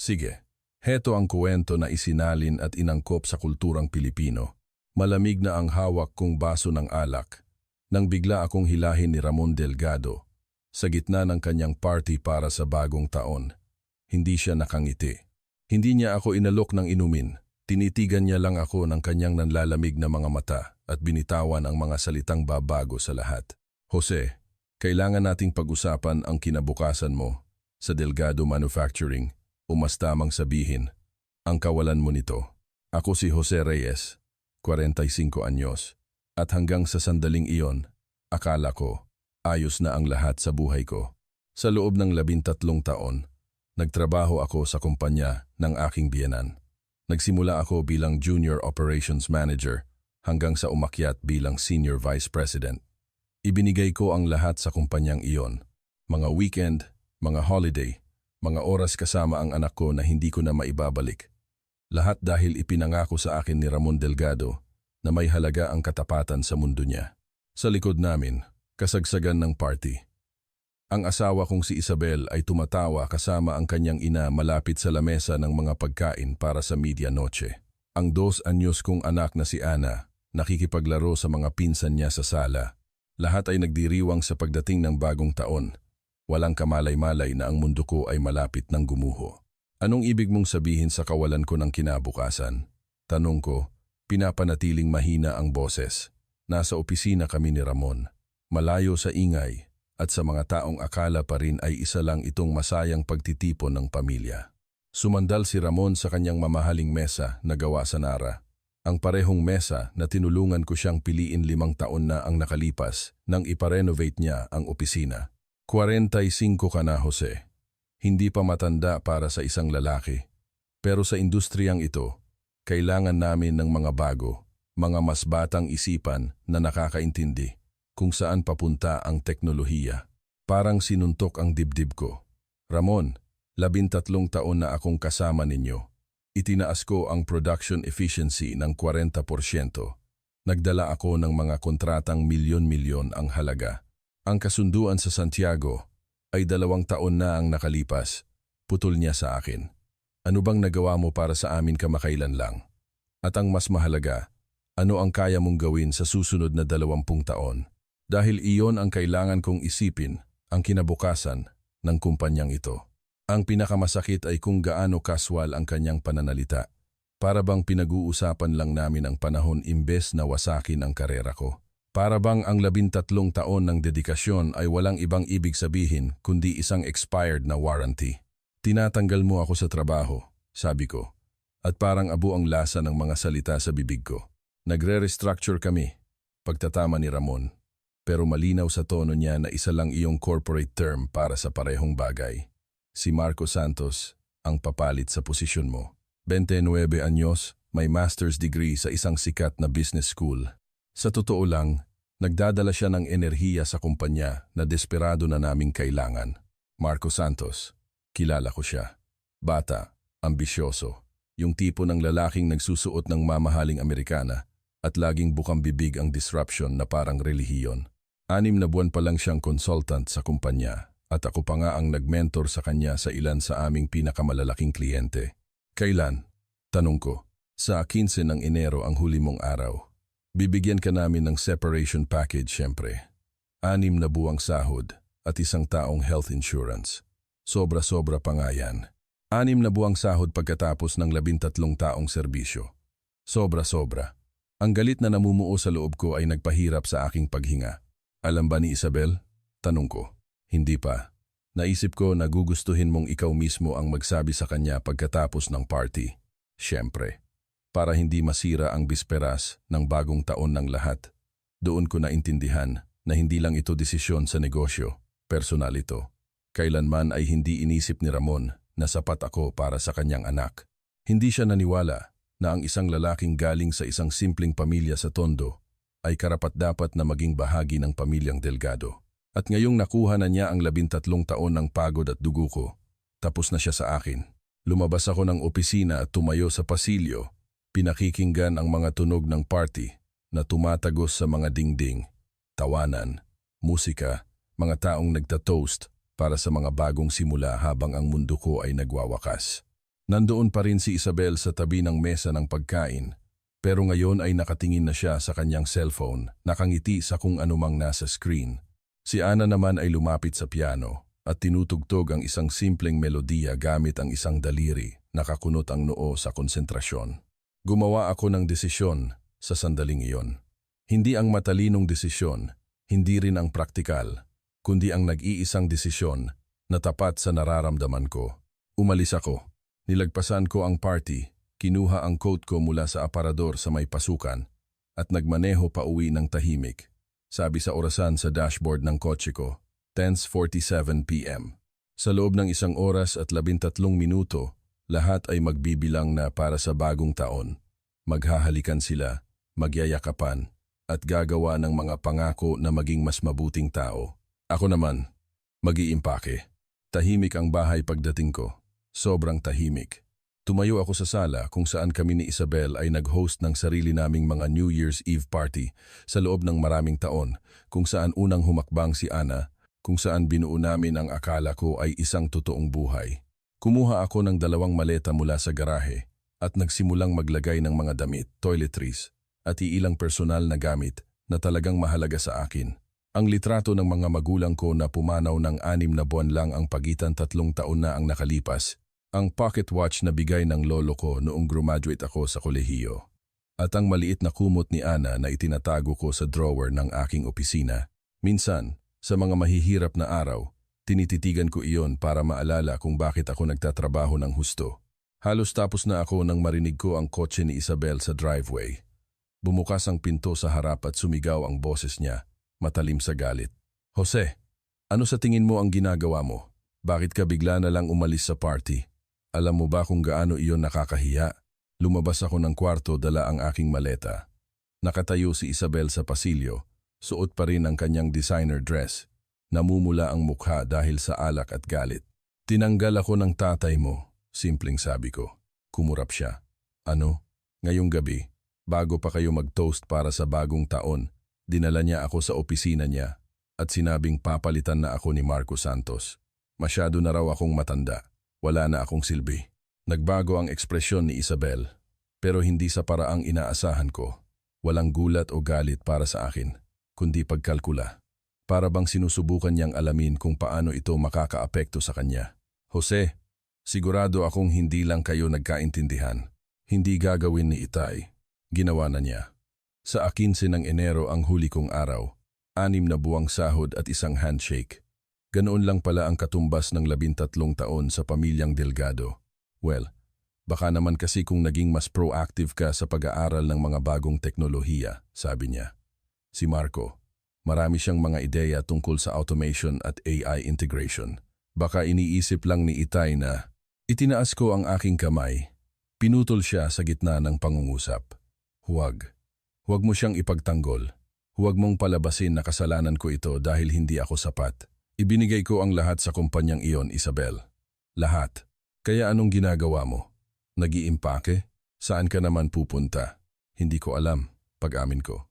Sige, heto ang kuwento na isinalin at inangkop sa kulturang Pilipino. Malamig na ang hawak kong baso ng alak nang bigla akong hilahin ni Ramon Delgado sa gitna ng kanyang party para sa bagong taon. Hindi siya nakangiti. Hindi niya ako inalok ng inumin. Tinitigan niya lang ako ng kanyang nanlalamig na mga mata at binitawan ang mga salitang babago sa lahat. Jose, kailangan nating pag-usapan ang kinabukasan mo sa Delgado Manufacturing o mas tamang sabihin, ang kawalan mo nito. Ako si Jose Reyes, 45 anyos, at hanggang sa sandaling iyon, akala ko, ayos na ang lahat sa buhay ko. Sa loob ng 13 taon, nagtrabaho ako sa kumpanya ng aking biyenan. Nagsimula ako bilang Junior Operations Manager hanggang sa umakyat bilang Senior Vice President. Ibinigay ko ang lahat sa kumpanyang iyon. Mga weekend, mga holiday, mga oras kasama ang anak ko na hindi ko na maibabalik. Lahat dahil ipinangako sa akin ni Ramon Delgado na may halaga ang katapatan sa mundo niya. Sa likod namin, kasagsagan ng party. Ang asawa kong si Isabel ay tumatawa kasama ang kanyang ina malapit sa lamesa ng mga pagkain para sa medianoche. Ang 2 anyos kong anak na si Ana, nakikipaglaro sa mga pinsan niya sa sala. Lahat ay nagdiriwang sa pagdating ng bagong taon. Walang kamalay-malay na ang mundo ko ay malapit ng gumuho. Anong ibig mong sabihin sa kawalan ko ng kinabukasan? Tanong ko, pinapanatiling mahina ang boses. Nasa opisina kami ni Ramon. Malayo sa ingay. At sa mga taong akala pa rin ay isa lang itong masayang pagtitipon ng pamilya. Sumandal si Ramon sa kanyang mamahaling mesa na gawa sa Nara. Ang parehong mesa na tinulungan ko siyang piliin 5 taon na ang nakalipas nang iparenovate niya ang opisina. 45 ka na, Jose. Hindi pa matanda para sa isang lalaki. Pero sa industriyang ito, kailangan namin ng mga bago, mga mas batang isipan na nakakaintindi kung saan papunta ang teknolohiya. Parang sinuntok ang dibdib ko. Ramon, 13 taon na akong kasama ninyo. Itinaas ko ang production efficiency ng 40%. Nagdala ako ng mga kontratang milyon-milyon ang halaga. Ang kasunduan sa Santiago ay 2 taon na ang nakalipas. Putol niya sa akin. Ano bang nagawa mo para sa amin kamakailan lang? At ang mas mahalaga, ano ang kaya mong gawin sa susunod na 20 taon? Dahil iyon ang kailangan kong isipin, ang kinabukasan ng kumpanyang ito. Ang pinakamasakit ay kung gaano kaswal ang kanyang pananalita. Para bang pinag-uusapan lang namin ang panahon imbes na wasakin ang karera ko. Para bang ang 13 taon ng dedikasyon ay walang ibang ibig sabihin kundi isang expired na warranty. Tinatanggal mo ako sa trabaho, sabi ko. At parang abo ang lasa ng mga salita sa bibig ko. Nagre-restructure kami, pagtatama ni Ramon. Pero malinaw sa tono niya na isa lang iyong corporate term para sa parehong bagay. Si Marco Santos ang papalit sa posisyon mo. 29 anyos, may master's degree sa isang sikat na business school. Sa totoo lang, nagdadala siya ng enerhiya sa kumpanya na desperado na naming kailangan. Marco Santos, kilala ko siya. Bata, ambisyoso, yung tipo ng lalaking nagsusuot ng mamahaling Amerikana at laging bukang bibig ang disruption na parang relihiyon. 6 na buwan pa lang siyang consultant sa kumpanya at ako pa nga ang nagmentor sa kanya sa ilan sa aming pinakamalalaking kliyente. Kailan? Tanong ko. Sa 15 ng Enero ang huli mong araw. Bibigyan ka namin ng separation package syempre. 6 na buwang sahod at 1 taong health insurance. Sobra-sobra pa nga yan. 6 na buwang sahod pagkatapos ng 13 taong serbisyo. Sobra-sobra. Ang galit na namumuo sa loob ko ay nagpahirap sa aking paghinga. Alam ba ni Isabel? Tanong ko. Hindi pa. Naisip ko na gugustuhin mong ikaw mismo ang magsabi sa kanya pagkatapos ng party. Siyempre. Para hindi masira ang bisperas ng bagong taon ng lahat. Doon ko naintindihan na hindi lang ito desisyon sa negosyo, personal ito. Kailanman ay hindi inisip ni Ramon na sapat ako para sa kanyang anak. Hindi siya naniwala na ang isang lalaking galing sa isang simpleng pamilya sa Tondo ay karapat-dapat na maging bahagi ng pamilyang Delgado. At ngayong nakuha na niya ang 13 taon ng pagod at dugo ko, tapos na siya sa akin. Lumabas ako ng opisina at tumayo sa pasilyo, pinakikinggan ang mga tunog ng party na tumatagos sa mga dingding, tawanan, musika, mga taong nagta-toast para sa mga bagong simula habang ang mundo ko ay nagwawakas. Nandoon pa rin si Isabel sa tabi ng mesa ng pagkain, pero ngayon ay nakatingin na siya sa kanyang cellphone, nakangiti sa kung anumang nasa screen. Si Ana naman ay lumapit sa piano at tinutugtog ang isang simpleng melodiya gamit ang isang daliri, nakakunot ang noo sa konsentrasyon. Gumawa ako ng desisyon sa sandaling iyon. Hindi ang matalinong desisyon, hindi rin ang praktikal, kundi ang nag-iisang desisyon na tapat sa nararamdaman ko. Umalis ako. Nilagpasan ko ang party, kinuha ang coat ko mula sa aparador sa may pasukan at nagmaneho pa uwi ng tahimik. Sabi sa orasan sa dashboard ng kotse ko, 10:47 p.m. Sa loob ng 1 oras at 13 minuto, lahat ay magbibilang na para sa bagong taon. Maghahalikan sila, magyayakapan, at gagawa ng mga pangako na maging mas mabuting tao. Ako naman, mag-iimpake. Tahimik ang bahay pagdating ko. Sobrang tahimik. Tumayo ako sa sala kung saan kami ni Isabel ay nag-host ng sarili naming mga New Year's Eve party sa loob ng maraming taon, kung saan unang humakbang si Ana, kung saan binuo namin ang akala ko ay isang totoong buhay. Kumuha ako ng 2 maleta mula sa garahe at nagsimulang maglagay ng mga damit, toiletries, at iilang personal na gamit na talagang mahalaga sa akin. Ang litrato ng mga magulang ko na pumanaw ng 6 na buwan lang ang pagitan 3 taon na ang nakalipas. Ang pocket watch na bigay ng lolo ko noong graduate ako sa kolehiyo. At ang maliit na kumot ni Ana na itinatago ko sa drawer ng aking opisina. Minsan, sa mga mahihirap na araw, tinititigan ko iyon para maalala kung bakit ako nagtatrabaho ng husto. Halos tapos na ako nang marinig ko ang kotse ni Isabel sa driveway. Bumukas ang pinto sa harap at sumigaw ang boses niya, matalim sa galit. Jose, ano sa tingin mo ang ginagawa mo? Bakit ka bigla na lang umalis sa party? Alam mo ba kung gaano iyon nakakahiya? Lumabas ako ng kwarto, dala ang aking maleta. Nakatayo si Isabel sa pasilyo, suot pa rin ang kanyang designer dress. Namumula ang mukha dahil sa alak at galit. Tinanggal ako ng tatay mo, simpleng sabi ko. Kumurap siya. Ano? Ngayong gabi, bago pa kayo mag-toast para sa bagong taon, dinala niya ako sa opisina niya at sinabing papalitan na ako ni Marco Santos. Masyado na raw akong matanda. Wala na akong silbi. Nagbago ang ekspresyon ni Isabel, pero hindi sa paraang inaasahan ko. Walang gulat o galit para sa akin, kundi pagkalkula. Para bang sinusubukan niyang alamin kung paano ito makakaapekto sa kanya. Jose, sigurado akong hindi lang kayo nagkaintindihan. Hindi gagawin ni Itay. Ginawa na niya. Sa 15 ng Enero ang huli kong araw, 6 na buwang sahod at isang handshake. Ganoon lang pala ang katumbas ng 13 taon sa pamilyang Delgado. Well, baka naman kasi kung naging mas proactive ka sa pag-aaral ng mga bagong teknolohiya, sabi niya. Si Marco, marami siyang mga ideya tungkol sa automation at AI integration. Baka iniisip lang ni Itay na, itinaas ko ang aking kamay. Pinutol siya sa gitna ng pangungusap. Huwag. Huwag mo siyang ipagtanggol. Huwag mong palabasin na kasalanan ko ito dahil hindi ako sapat. Ibinigay ko ang lahat sa kumpanyang iyon, Isabel. Lahat. Kaya anong ginagawa mo? Nag-iimpake? Saan ka naman pupunta? Hindi ko alam, pag-amin ko.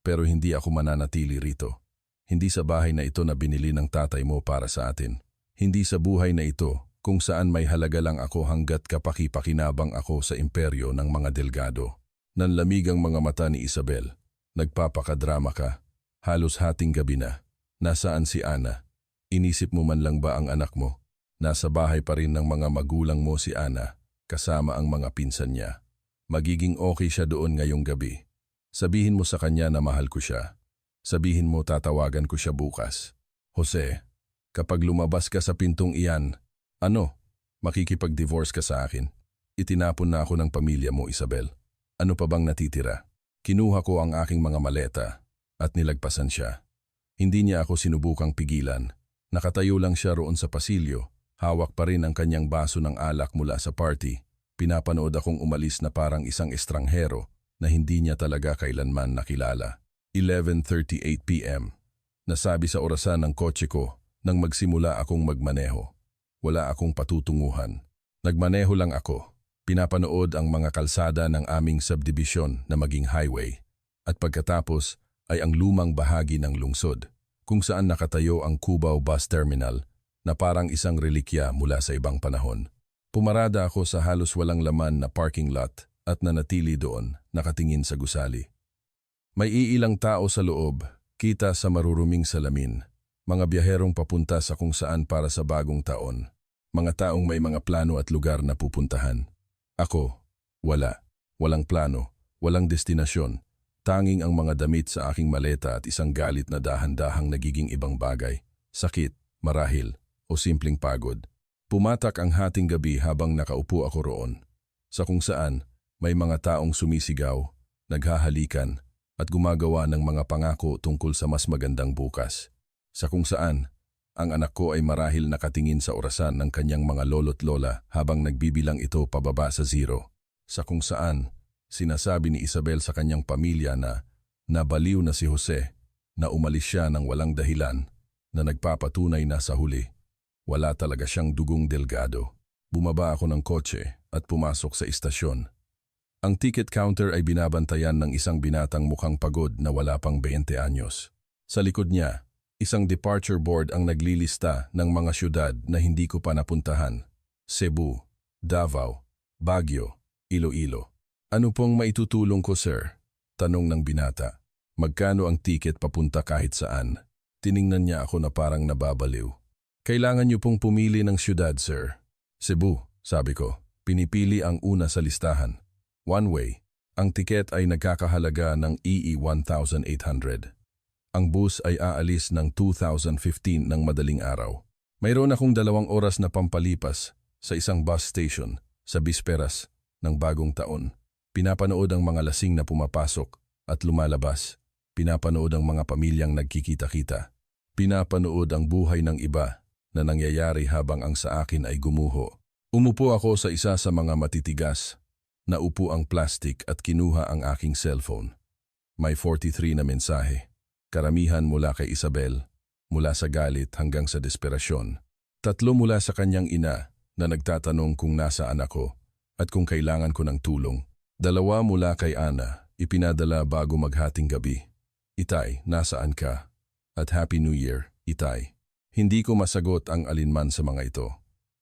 Pero hindi ako mananatili rito. Hindi sa bahay na ito na binili ng tatay mo para sa atin. Hindi sa buhay na ito kung saan may halaga lang ako hanggat kapaki-pakinabang ako sa imperyo ng mga Delgado. Nanlamig ang mga mata ni Isabel. Nagpapakadrama ka. Halos hating gabi na. Nasaan si Ana? Inisip mo man lang ba ang anak mo? Nasa bahay pa rin ng mga magulang mo si Ana, kasama ang mga pinsan niya. Magiging okay siya doon ngayong gabi. Sabihin mo sa kanya na mahal ko siya. Sabihin mo tatawagan ko siya bukas. Jose, kapag lumabas ka sa pintong iyan, ano? Makikipag-divorce ka sa akin? Itinapon na ako ng pamilya mo, Isabel. Ano pa bang natitira? Kinuha ko ang aking mga maleta at nilagpasan siya. Hindi niya ako sinubukang pigilan. Nakatayo lang siya roon sa pasilyo. Hawak pa rin ang kanyang baso ng alak mula sa party. Pinapanood akong umalis na parang isang estranghero na hindi niya talaga kailanman nakilala. 11:38 p.m. Nasabi sa orasan ng kotse ko nang magsimula akong magmaneho. Wala akong patutunguhan. Nagmaneho lang ako. Pinapanood ang mga kalsada ng aming subdivision na maging highway. At pagkatapos ay ang lumang bahagi ng lungsod kung saan nakatayo ang Cubao Bus Terminal na parang isang relikya mula sa ibang panahon. Pumarada ako sa halos walang laman na parking lot at nanatili doon, nakatingin sa gusali. May iilang tao sa loob, kita sa maruruming salamin. Mga biyaherong papunta sa kung saan para sa bagong taon. Mga taong may mga plano at lugar na pupuntahan. Ako, wala. Walang plano, walang destinasyon. Tanging ang mga damit sa aking maleta at isang galit na dahan-dahang nagiging ibang bagay. Sakit, marahil, o simpleng pagod. Pumatak ang hating gabi habang nakaupo ako roon. Sa kung saan, may mga taong sumisigaw, naghahalikan, at gumagawa ng mga pangako tungkol sa mas magandang bukas. Sa kung saan, ang anak ko ay marahil nakatingin sa orasan ng kanyang mga lolo't lola habang nagbibilang ito pababa sa zero. Sa kung saan, sinasabi ni Isabel sa kanyang pamilya na nabaliw na si Jose, na umalis siya ng walang dahilan, na nagpapatunay na sa huli. Wala talaga siyang dugong Delgado. Bumaba ako ng kotse at pumasok sa istasyon. Ang ticket counter ay binabantayan ng isang binatang mukhang pagod na wala pang 20 anyos. Sa likod niya, isang departure board ang naglilista ng mga syudad na hindi ko pa napuntahan. Cebu, Davao, Baguio, Iloilo. Ano pong maitutulong ko, sir? Tanong ng binata. Magkano ang ticket papunta kahit saan? Tiningnan niya ako na parang nababaliw. Kailangan niyo pong pumili ng syudad, sir. Cebu, sabi ko. Pinipili ang una sa listahan. One way. Ang tiket ay nagkakahalaga ng EE 1,800. Ang bus ay aalis ng 2015 ng madaling araw. Mayroon akong 2 oras na pampalipas sa isang bus station sa bisperas ng bagong taon. Pinapanood ang mga lasing na pumapasok at lumalabas. Pinapanood ang mga pamilyang nagkikita-kita. Pinapanood ang buhay ng iba na nangyayari habang ang sa akin ay gumuho. Umupo ako sa isa sa mga matitigas. Naupo ang plastic at kinuha ang aking cellphone. May 43 na mensahe. Karamihan mula kay Isabel, mula sa galit hanggang sa desperasyon. 3 mula sa kanyang ina na nagtatanong kung nasaan ako at kung kailangan ko ng tulong. 2 mula kay Ana, ipinadala bago maghating gabi. Itay, nasaan ka? At Happy New Year, Itay. Hindi ko masagot ang alinman sa mga ito.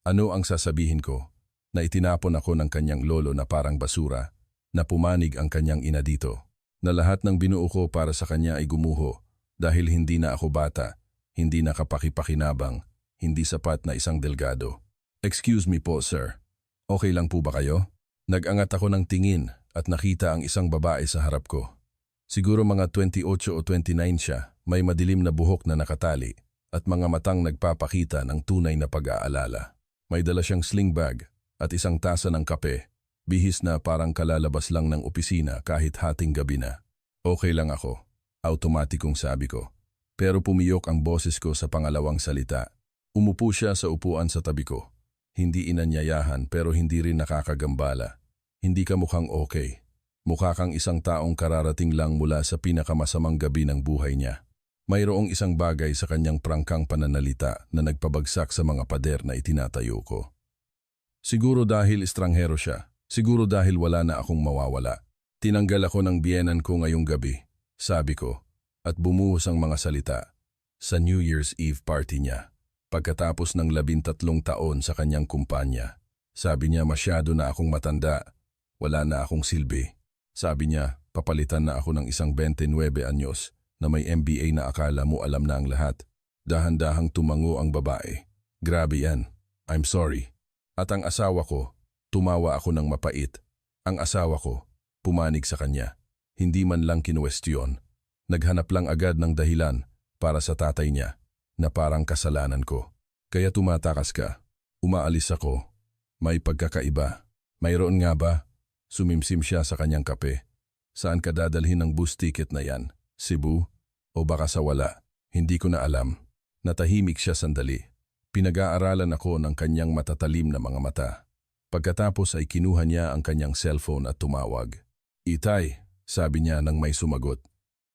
Ano ang sasabihin ko? Na itinapon ako ng kanyang lolo na parang basura, na pumanig ang kanyang ina dito, na lahat ng binuo ko para sa kanya ay gumuho dahil hindi na ako bata, hindi nakapakipakinabang, hindi sapat na isang Delgado. Excuse me po, sir. Okay lang po ba kayo? Nag-angat ako ng tingin at nakita ang isang babae sa harap ko. Siguro mga 28 o 29 siya, may madilim na buhok na nakatali at mga matang nagpapakita ng tunay na pag-aalala. May dala siyang sling bag at isang tasa ng kape, bihis na parang kalalabas lang ng opisina kahit hating gabi na. Okay lang ako, automatikong sabi ko. Pero pumiyok ang boses ko sa pangalawang salita. Umupo siya sa upuan sa tabi ko. Hindi inanyayahan pero hindi rin nakakagambala. Hindi ka mukhang okay. Mukha kang isang taong kararating lang mula sa pinakamasamang gabi ng buhay niya. Mayroong isang bagay sa kanyang prangkang pananalita na nagpabagsak sa mga pader na itinatayo ko. Siguro dahil estranghero siya. Siguro dahil wala na akong mawawala. Tinanggal ako ng biyenan ko ngayong gabi, sabi ko, at bumuhos ang mga salita sa New Year's Eve party niya. Pagkatapos ng 13 taon sa kanyang kumpanya, sabi niya masyado na akong matanda, wala na akong silbi. Sabi niya, papalitan na ako ng isang 29 anyos na may MBA na akala mo alam na ang lahat. Dahan-dahang tumango ang babae. Grabe yan. I'm sorry. At ang asawa ko, tumawa ako ng mapait. Ang asawa ko, pumanig sa kanya. Hindi man lang kinuwestiyon. Naghanap lang agad ng dahilan para sa tatay niya na parang kasalanan ko. Kaya tumatakas ka. Umaalis ako. May pagkakaiba. Mayroon nga ba? Sumimsim siya sa kanyang kape. Saan ka dadalhin ng bus ticket na yan? Cebu? O baka sa wala? Hindi ko na alam. Natahimik siya sandali. Pinag-aaralan ako ng kanyang matatalim na mga mata. Pagkatapos ay kinuha niya ang kanyang cellphone at tumawag. Itay, sabi niya nang may sumagot.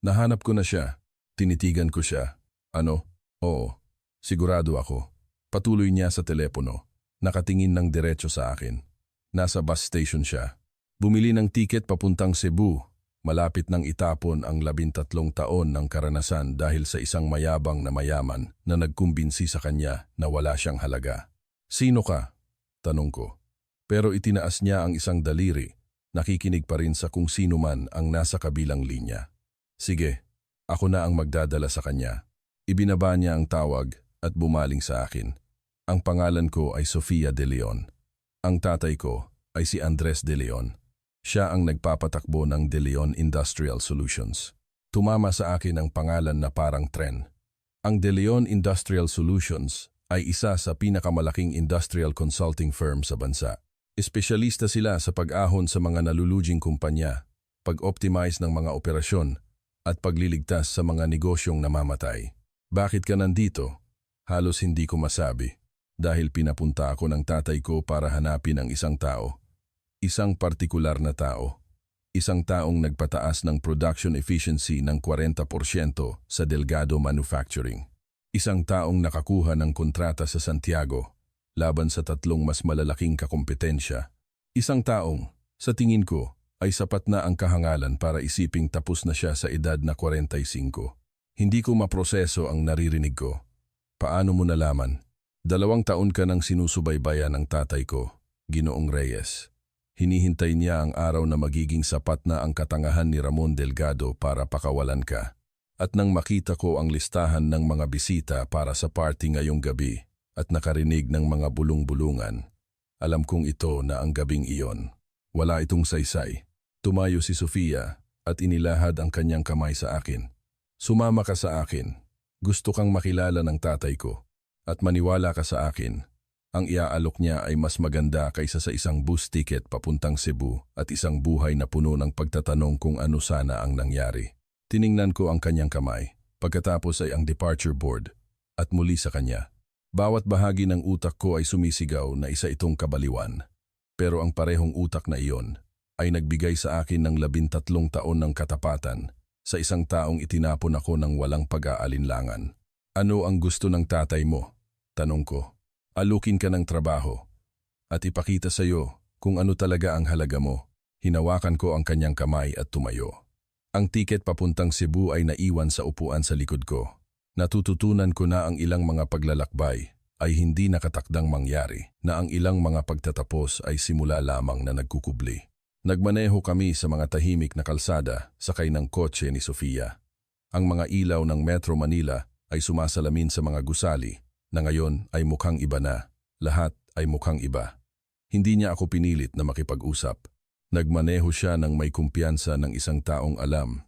Nahanap ko na siya. Tinitigan ko siya. Ano? Oo. Sigurado ako. Patuloy niya sa telepono. Nakatingin ng diretso sa akin. Nasa bus station siya. Bumili ng tiket papuntang Cebu. Malapit nang itapon ang 13 taon ng karanasan dahil sa isang mayabang na mayaman na nagkumbinsi sa kanya na wala siyang halaga. Sino ka? Tanong ko. Pero itinaas niya ang isang daliri, nakikinig pa rin sa kung sino man ang nasa kabilang linya. Sige, ako na ang magdadala sa kanya. Ibinaba niya ang tawag at bumaling sa akin. Ang pangalan ko ay Sofia De Leon. Ang tatay ko ay si Andres De Leon. Siya ang nagpapatakbo ng De Leon Industrial Solutions. Tumama sa akin ang pangalan na parang tren. Ang De Leon Industrial Solutions ay isa sa pinakamalaking industrial consulting firm sa bansa. Espesyalista sila sa pag-ahon sa mga nalulujing kumpanya, pag-optimize ng mga operasyon, at pagliligtas sa mga negosyong namamatay. Bakit ka nandito? Halos hindi ko masabi. Dahil pinapunta ako ng tatay ko para hanapin ang isang tao. Isang partikular na tao. Isang taong nagpataas ng production efficiency ng 40% sa Delgado Manufacturing. Isang taong nakakuha ng kontrata sa Santiago laban sa 3 mas malalaking kakompetensya. Isang taong, sa tingin ko, ay sapat na ang kahangalan para isiping tapos na siya sa edad na 45. Hindi ko maproseso ang naririnig ko. Paano mo nalaman? 2 taon ka nang sinusubaybayan ng tatay ko, Ginoong Reyes. Hinihintay niya ang araw na magiging sapat na ang katangahan ni Ramon Delgado para pakawalan ka. At nang makita ko ang listahan ng mga bisita para sa party ngayong gabi at nakarinig ng mga bulong-bulungan, alam kong ito na ang gabing iyon. Wala itong saysay. Tumayo si Sofia at inilahad ang kanyang kamay sa akin. Sumama ka sa akin. Gusto kang makilala ng tatay ko. At maniwala ka sa akin, ang iaalok niya ay mas maganda kaysa sa isang bus ticket papuntang Cebu at isang buhay na puno ng pagtatanong kung ano sana ang nangyari. Tiningnan ko ang kanyang kamay, pagkatapos ay ang departure board, at muli sa kanya. Bawat bahagi ng utak ko ay sumisigaw na isa itong kabaliwan. Pero ang parehong utak na iyon ay nagbigay sa akin ng 13 taon ng katapatan sa isang taong itinapon ako ng walang pag-aalinlangan. Ano ang gusto ng tatay mo? Tanong ko. Alukin ka ng trabaho at ipakita sa iyo kung ano talaga ang halaga mo. Hinawakan ko ang kanyang kamay at tumayo. Ang tiket papuntang Cebu ay naiwan sa upuan sa likod ko. Natututunan ko na ang ilang mga paglalakbay ay hindi nakatakdang mangyari, na ang ilang mga pagtatapos ay simula lamang na nagkukubli. Nagmaneho kami sa mga tahimik na kalsada sakay ng kotse ni Sofia. Ang mga ilaw ng Metro Manila ay sumasalamin sa mga gusali na ngayon ay mukhang iba na. Lahat ay mukhang iba. Hindi niya ako pinilit na makipag-usap. Nagmaneho siya ng may kumpiyansa ng isang taong alam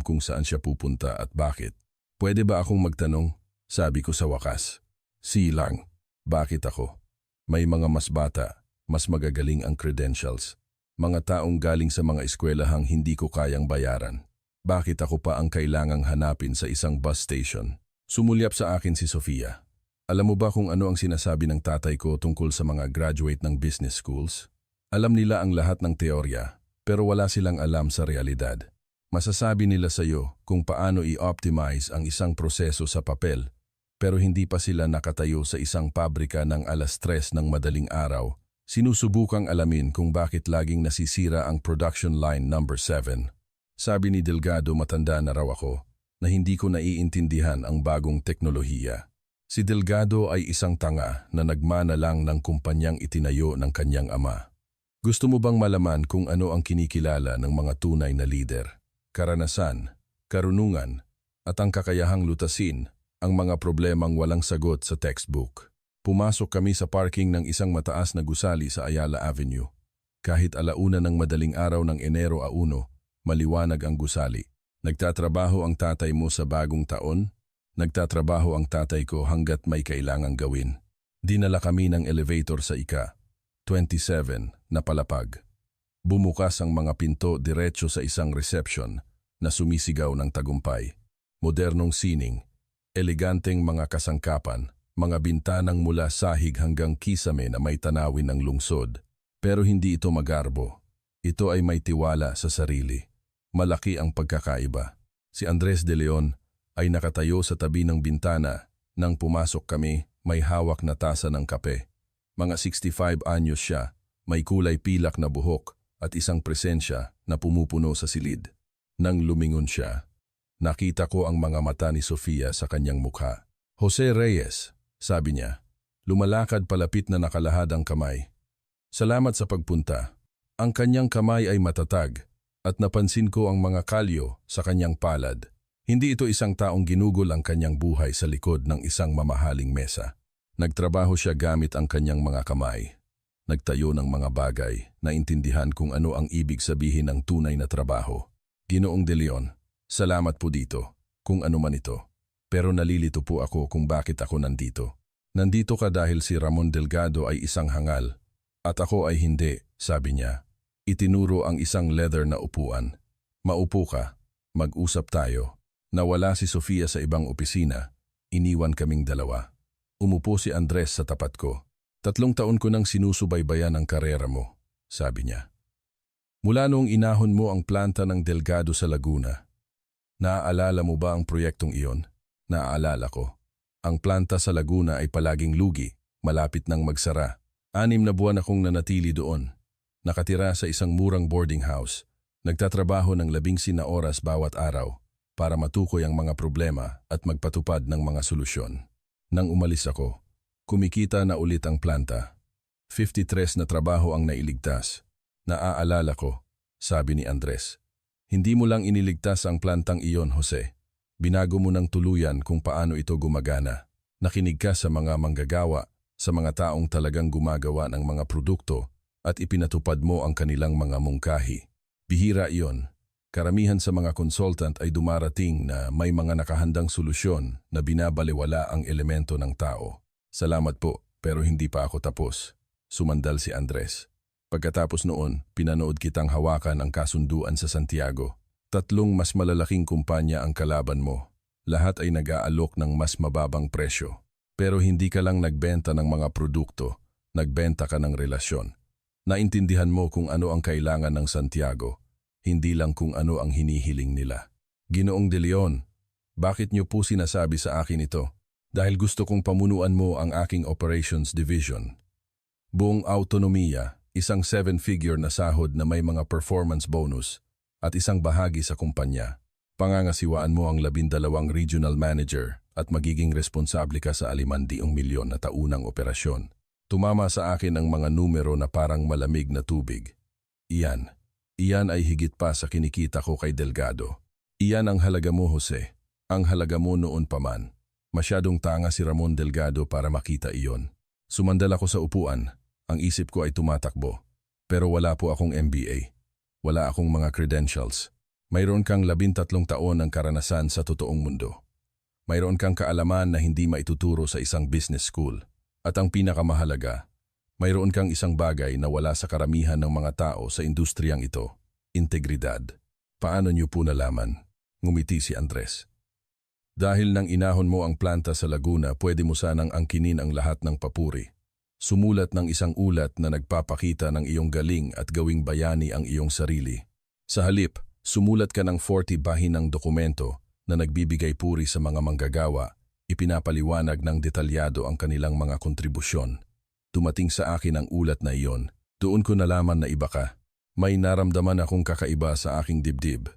kung saan siya pupunta at bakit. Pwede ba akong magtanong? Sabi ko sa wakas. Silang. Bakit ako? May mga mas bata, mas magagaling ang credentials. Mga taong galing sa mga eskwelahang hindi ko kayang bayaran. Bakit ako pa ang kailangang hanapin sa isang bus station? Sumulyap sa akin si Sofia. Alam mo ba kung ano ang sinasabi ng tatay ko tungkol sa mga graduate ng business schools? Alam nila ang lahat ng teorya, pero wala silang alam sa realidad. Masasabi nila sa iyo kung paano i-optimize ang isang proseso sa papel, pero hindi pa sila nakatayo sa isang pabrika ng 3:00 ng madaling araw. Sinusubukang alamin kung bakit laging nasisira ang production line number 7. Sabi ni Delgado, matanda na raw ako, na hindi ko naiintindihan ang bagong teknolohiya. Si Delgado ay isang tanga na nagmana lang ng kumpanyang itinayo ng kanyang ama. Gusto mo bang malaman kung ano ang kinikilala ng mga tunay na lider? Karanasan, karunungan, at ang kakayahang lutasin ang mga problemang walang sagot sa textbook. Pumasok kami sa parking ng isang mataas na gusali sa Ayala Avenue. Kahit 1:00 ng madaling araw ng Enero 1, maliwanag ang gusali. Nagtatrabaho ang tatay mo sa bagong taon? Nagtatrabaho ang tatay ko hanggat may kailangang gawin. Dinala kami ng elevator sa ika-27 na palapag. Bumukas ang mga pinto diretso sa isang reception na sumisigaw ng tagumpay. Modernong sining, eleganteng mga kasangkapan, mga bintanang mula sahig hanggang kisame na may tanawin ng lungsod. Pero hindi ito magarbo. Ito ay may tiwala sa sarili. Malaki ang pagkakaiba. Si Andres De Leon ay nakatayo sa tabi ng bintana. Nang pumasok kami, may hawak na tasa ng kape. Mga 65 anyos siya, may kulay pilak na buhok at isang presensya na pumupuno sa silid. Nang lumingon siya, nakita ko ang mga mata ni Sofia sa kanyang mukha. Jose Reyes, sabi niya, lumalakad palapit na nakalahad ang kamay. Salamat sa pagpunta. Ang kanyang kamay ay matatag at napansin ko ang mga kalyo sa kanyang palad. Hindi ito isang taong ginugol ang kanyang buhay sa likod ng isang mamahaling mesa. Nagtrabaho siya gamit ang kanyang mga kamay. Nagtayo ng mga bagay, naintindihan kung ano ang ibig sabihin ng tunay na trabaho. Ginoong De Leon, salamat po dito, kung ano man ito. Pero nalilito po ako kung bakit ako nandito. Nandito ka dahil si Ramon Delgado ay isang hangal. At ako ay hindi, sabi niya. Itinuro ang isang leather na upuan. Maupo ka, mag-usap tayo. Nawala si Sofia sa ibang opisina. Iniwan kaming dalawa. Umupo si Andres sa tapat ko. 3 taon ko nang sinusubaybayan ang karera mo, sabi niya. Mula noong inahon mo ang planta ng Delgado sa Laguna. Naaalala mo ba ang proyektong iyon? Naaalala ko. Ang planta sa Laguna ay palaging lugi, malapit nang magsara. 6 na buwan akong nanatili doon. Nakatira sa isang murang boarding house. Nagtatrabaho ng 11 na oras bawat araw para matukoy ang mga problema at magpatupad ng mga solusyon. Nang umalis ako, kumikita na ulit ang planta. 53 na trabaho ang nailigtas. Naaalala ko, sabi ni Andres. Hindi mo lang iniligtas ang plantang iyon, Jose. Binago mo ng tuluyan kung paano ito gumagana. Nakinig ka sa mga manggagawa, sa mga taong talagang gumagawa ng mga produkto at ipinatupad mo ang kanilang mga mungkahi. Bihira iyon. Karamihan sa mga consultant ay dumarating na may mga nakahandang solusyon na binabaliwala ang elemento ng tao. Salamat po, pero hindi pa ako tapos. Sumandal si Andres. Pagkatapos noon, pinanood kitang hawakan ang kasunduan sa Santiago. 3 mas malalaking kumpanya ang kalaban mo. Lahat ay nag-aalok ng mas mababang presyo. Pero hindi ka lang nagbenta ng mga produkto, nagbenta ka ng relasyon. Naintindihan mo kung ano ang kailangan ng Santiago, hindi lang kung ano ang hinihiling nila. Ginoong De Leon, bakit niyo po sinasabi sa akin ito? Dahil gusto kong pamunuan mo ang aking operations division. Buong autonomiya, isang 7-figure na sahod na may mga performance bonus at isang bahagi sa kumpanya. Pangangasiwaan mo ang 12 regional manager at magiging responsable ka sa 500 milyon na taunang operasyon. Tumama sa akin ang mga numero na parang malamig na tubig. Iyan ay higit pa sa kinikita ko kay Delgado. Iyan ang halaga mo, Jose. Ang halaga mo noon pa man. Masyadong tanga si Ramon Delgado para makita iyon. Sumandal ako sa upuan. Ang isip ko ay tumatakbo. Pero wala po akong MBA. Wala akong mga credentials. Mayroon kang 13 taon ng karanasan sa totoong mundo. Mayroon kang kaalaman na hindi maituturo sa isang business school. At ang pinakamahalaga, mayroon kang isang bagay na wala sa karamihan ng mga tao sa industriyang ito, integridad. Paano niyo po nalaman? Ngumiti si Andres. Dahil nang inahon mo ang planta sa Laguna, pwede mo sanang angkinin ang lahat ng papuri. Sumulat ng isang ulat na nagpapakita ng iyong galing at gawing bayani ang iyong sarili. Sa halip, sumulat ka ng 40 bahinang dokumento na nagbibigay puri sa mga manggagawa, ipinapaliwanag ng detalyado ang kanilang mga kontribusyon. Dumating sa akin ang ulat na iyon, doon ko nalaman na iba ka. May naramdaman akong kakaiba sa aking dibdib.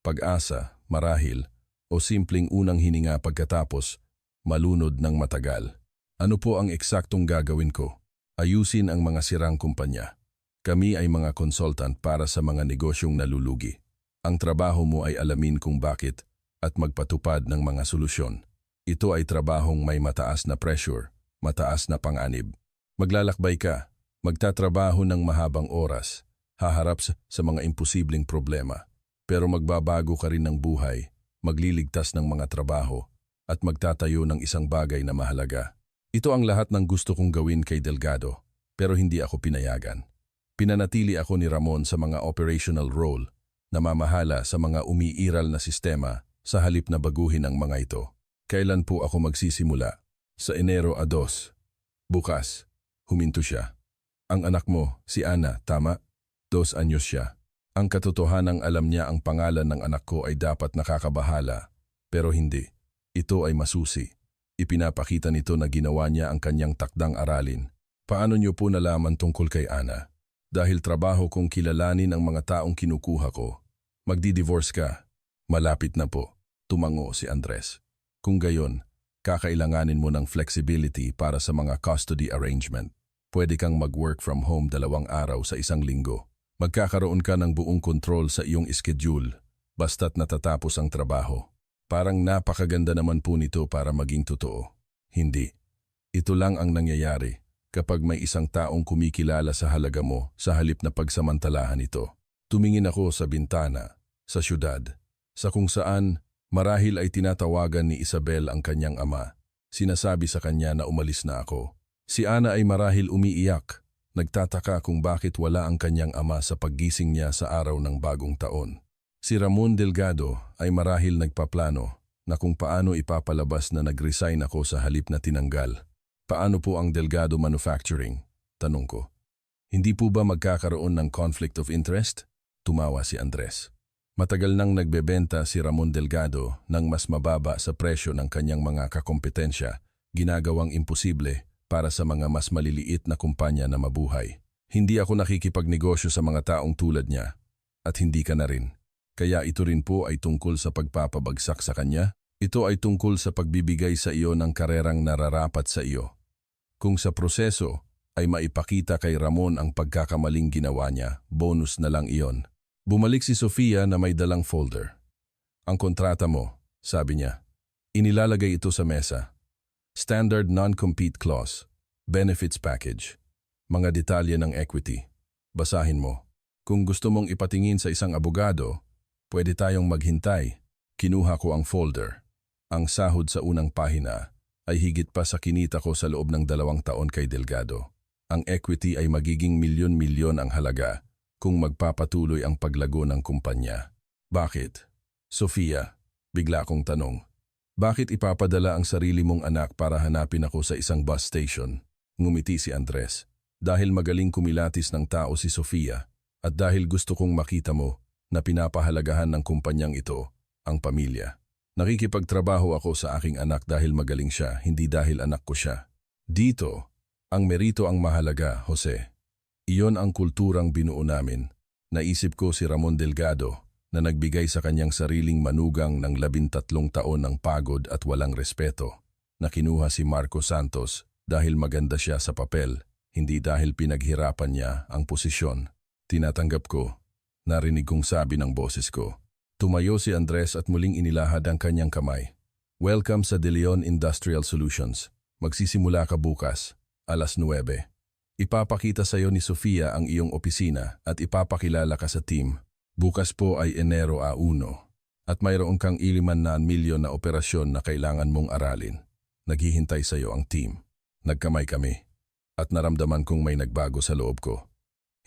Pag-asa, marahil, o simpleng unang hininga pagkatapos, malunod ng matagal. Ano po ang eksaktong gagawin ko? Ayusin ang mga sirang kumpanya. Kami ay mga consultant para sa mga negosyong nalulugi. Ang trabaho mo ay alamin kung bakit at magpatupad ng mga solusyon. Ito ay trabahong may mataas na pressure, mataas na panganib. Maglalakbay ka, magtatrabaho ng mahabang oras, haharap sa mga imposibleng problema. Pero magbabago ka rin ng buhay, magliligtas ng mga trabaho, at magtatayo ng isang bagay na mahalaga. Ito ang lahat ng gusto kong gawin kay Delgado, pero hindi ako pinayagan. Pinanatili ako ni Ramon sa mga operational role, namamahala sa mga umiiral na sistema sa halip na baguhin ang mga ito. Kailan po ako magsisimula? Sa Enero 2. Bukas. Huminto siya. Ang anak mo, si Ana, tama? 2 anyos siya. Ang katotohanang alam niya ang pangalan ng anak ko ay dapat nakakabahala, pero hindi. Ito ay masusi. Ipinapakita nito na ginawa niya ang kanyang takdang aralin. Paano niyo po nalaman tungkol kay Ana? Dahil trabaho kong kilalanin ang mga taong kinukuha ko. Magdi-divorce ka. Malapit na po. Tumango si Andres. Kung gayon, kakailanganin mo ng flexibility para sa mga custody arrangement. Pwede kang mag-work from home 2 araw sa isang linggo. Magkakaroon ka ng buong kontrol sa iyong schedule, basta't natatapos ang trabaho. Parang napakaganda naman po nito para maging totoo. Hindi. Ito lang ang nangyayari kapag may isang taong kumikilala sa halaga mo sa halip na pagsamantalahan ito. Tumingin ako sa bintana, sa syudad, sa kung saan marahil ay tinatawagan ni Isabel ang kanyang ama. Sinasabi sa kanya na umalis na ako. Si Ana ay marahil umiiyak, nagtataka kung bakit wala ang kanyang ama sa paggising niya sa araw ng bagong taon. Si Ramon Delgado ay marahil nagpaplano na kung paano ipapalabas na nag-resign ako sa halip na tinanggal. Paano po ang Delgado Manufacturing? Tanong ko. Hindi po ba magkakaroon ng conflict of interest? Tumawa si Andres. Matagal nang nagbebenta si Ramon Delgado ng mas mababa sa presyo ng kanyang mga kakompetensya, ginagawang imposible para sa mga mas maliliit na kumpanya na mabuhay. Hindi ako nakikipagnegosyo sa mga taong tulad niya, at hindi ka na rin. Kaya ito rin po ay tungkol sa pagpapabagsak sa kanya. Ito ay tungkol sa pagbibigay sa iyo ng karerang nararapat sa iyo. Kung sa proseso ay maipakita kay Ramon ang pagkakamaling ginawa niya, bonus na lang iyon. Bumalik si Sofia na may dalang folder. Ang kontrata mo, sabi niya. Inilalagay ito sa mesa. Standard non-compete clause, benefits package, mga detalye ng equity. Basahin mo. Kung gusto mong ipatingin sa isang abogado, pwede tayong maghintay. Kinuha ko ang folder. Ang sahod sa unang pahina ay higit pa sa kinita ko sa loob ng 2 taon kay Delgado. Ang equity ay magiging milyon-milyon ang halaga kung magpapatuloy ang paglago ng kumpanya. Bakit? Sofia, bigla akong tanong. Bakit ipapadala ang sarili mong anak para hanapin ako sa isang bus station? Ngumiti si Andres. Dahil magaling kumilatis ng tao si Sofia at dahil gusto kong makita mo na pinapahalagahan ng kumpanyang ito ang pamilya. Nakikipagtrabaho ako sa aking anak dahil magaling siya, hindi dahil anak ko siya. Dito, ang merito ang mahalaga, Jose. Iyon ang kulturang binuo namin. Naisip ko si Ramon Delgado na nagbigay sa kanyang sariling manugang ng 13 taon ng pagod at walang respeto. Na kinuha si Marco Santos dahil maganda siya sa papel, hindi dahil pinaghirapan niya ang posisyon. Tinatanggap ko. Narinig kong sabi ng boses ko. Tumayo si Andres at muling inilahad ang kanyang kamay. Welcome sa De Leon Industrial Solutions. Magsisimula ka bukas, 9:00. Ipapakita sa iyo ni Sofia ang iyong opisina at ipapakilala ka sa team. Bukas po ay Enero 1 at mayroon kang 5 milyon na operasyon na kailangan mong aralin. Naghihintay sa iyo ang team. Nagkamay kami at naramdaman kong may nagbago sa loob ko.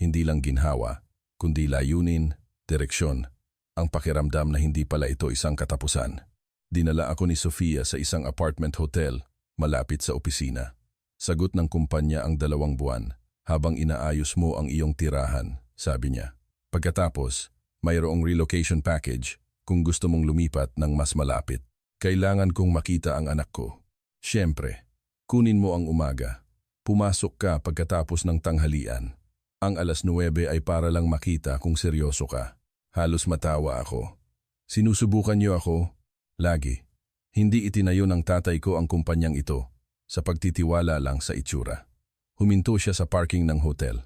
Hindi lang ginhawa, kundi layunin, direksyon. Ang pakiramdam na hindi pala ito isang katapusan. Dinala ako ni Sofia sa isang apartment hotel malapit sa opisina. Sagot ng kumpanya ang 2 buwan habang inaayos mo ang iyong tirahan, sabi niya. Pagkatapos, mayroong relocation package kung gusto mong lumipat ng mas malapit. Kailangan kong makita ang anak ko. Siyempre, kunin mo ang umaga. Pumasok ka pagkatapos ng tanghalian. Ang 9:00 ay para lang makita kung seryoso ka. Halos matawa ako. Sinusubukan niyo ako? Lagi. Hindi itinayo ng tatay ko ang kumpanyang ito sa pagtitiwala lang sa itsura. Huminto siya sa parking ng hotel.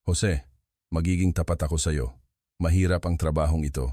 Jose, magiging tapat ako sa iyo. Mahirap ang trabahong ito.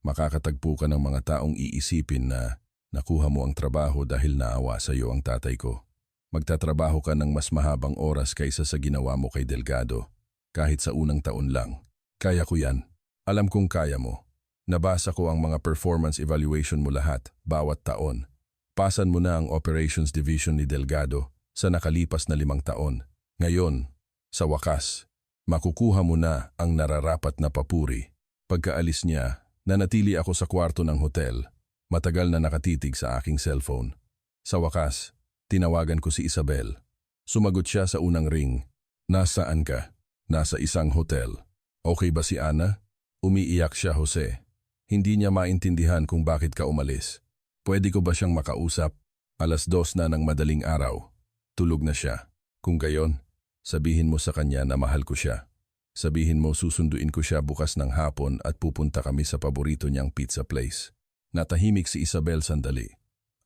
Makakatagpo ka ng mga taong iisipin na nakuha mo ang trabaho dahil naawa sa iyo ang tatay ko. Magtatrabaho ka ng mas mahabang oras kaysa sa ginawa mo kay Delgado. Kahit sa unang taon lang. Kaya ko yan. Alam kong kaya mo. Nabasa ko ang mga performance evaluation mo lahat, bawat taon. Pasan mo na ang Operations Division ni Delgado sa nakalipas na 5 taon. Ngayon, sa wakas, makukuha mo na ang nararapat na papuri. Pagkaalis niya, nanatili ako sa kwarto ng hotel. Matagal na nakatitig sa aking cellphone. Sa wakas, tinawagan ko si Isabel. Sumagot siya sa unang ring. Nasaan ka? Nasa isang hotel. Okay ba si Ana? Umiiyak siya, Jose. Hindi niya maintindihan kung bakit ka umalis. Pwede ko ba siyang makausap? 2:00 na ng madaling araw. Tulog na siya. Kung gayon, sabihin mo sa kanya na mahal ko siya. Sabihin mo susunduin ko siya bukas ng hapon at pupunta kami sa paborito niyang pizza place. Natahimik si Isabel sandali.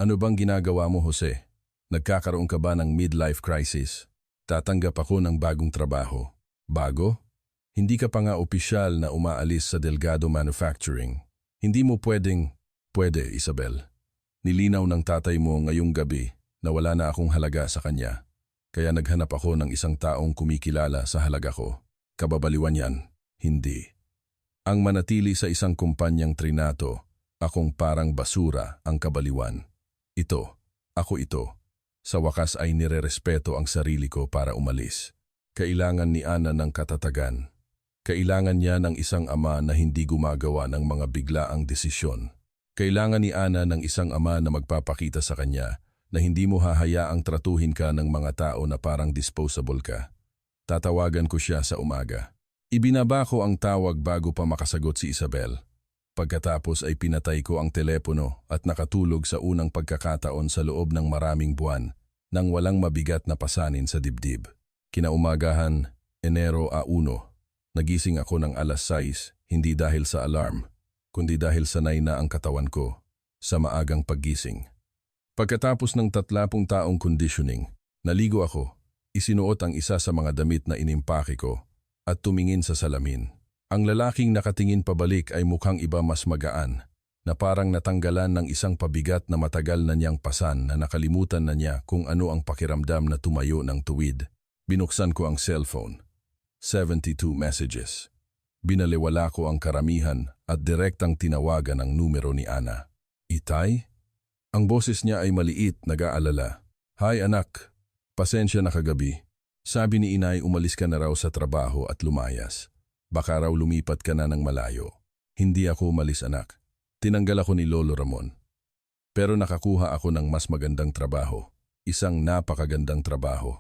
Ano bang ginagawa mo, Jose? Nagkakaroon ka ba ng midlife crisis? Tatanggap ako ng bagong trabaho. Bago? Hindi ka pa nga opisyal na umaalis sa Delgado Manufacturing. Hindi mo pwedeng... Pwede, Isabel. Nilinaw ng tatay mo ngayong gabi na wala na akong halaga sa kanya. Kaya naghanap ako ng isang taong kumikilala sa halaga ko. Kababaliwan yan? Hindi. Ang manatili sa isang kumpanyang trinato, akong parang basura ang kabaliwan. Ako ito. Sa wakas ay nirerespeto ang sarili ko para umalis. Kailangan ni Ana ng katatagan. Kailangan niya ng isang ama na hindi gumagawa ng mga biglaang desisyon. Kailangan ni Ana ng isang ama na magpapakita sa kanya na hindi mo hahayaang tratuhin ka ng mga tao na parang disposable ka. Tatawagan ko siya sa umaga. Ibinaba ko ang tawag bago pa makasagot si Isabel. Pagkatapos ay pinatay ko ang telepono at nakatulog sa unang pagkakataon sa loob ng maraming buwan nang walang mabigat na pasanin sa dibdib. Kinaumagahan, Enero 1, nagising ako ng alas 6, hindi dahil sa alarm, kundi dahil sanay na ang katawan ko sa maagang paggising. Pagkatapos ng 30 taong conditioning, naligo ako, isinuot ang isa sa mga damit na inimpake ko at tumingin sa salamin. Ang lalaking nakatingin pabalik ay mukhang iba mas magaan, na parang natanggalan ng isang pabigat na matagal na niyang pasan na nakalimutan na niya kung ano ang pakiramdam na tumayo ng tuwid. Binuksan ko ang cellphone. 72 messages. Binaliwala ko ang karamihan at direktang tinawagan ang numero ni Ana. Itay? Ang boses niya ay maliit, nag-aalala. Hi anak, pasensya na kagabi. Sabi ni inay umalis ka na raw sa trabaho at lumayas. Baka raw lumipat ka na ng malayo. Hindi ako umalis anak. Tinanggal ako ni Lolo Ramon. Pero nakakuha ako ng mas magandang trabaho. Isang napakagandang trabaho.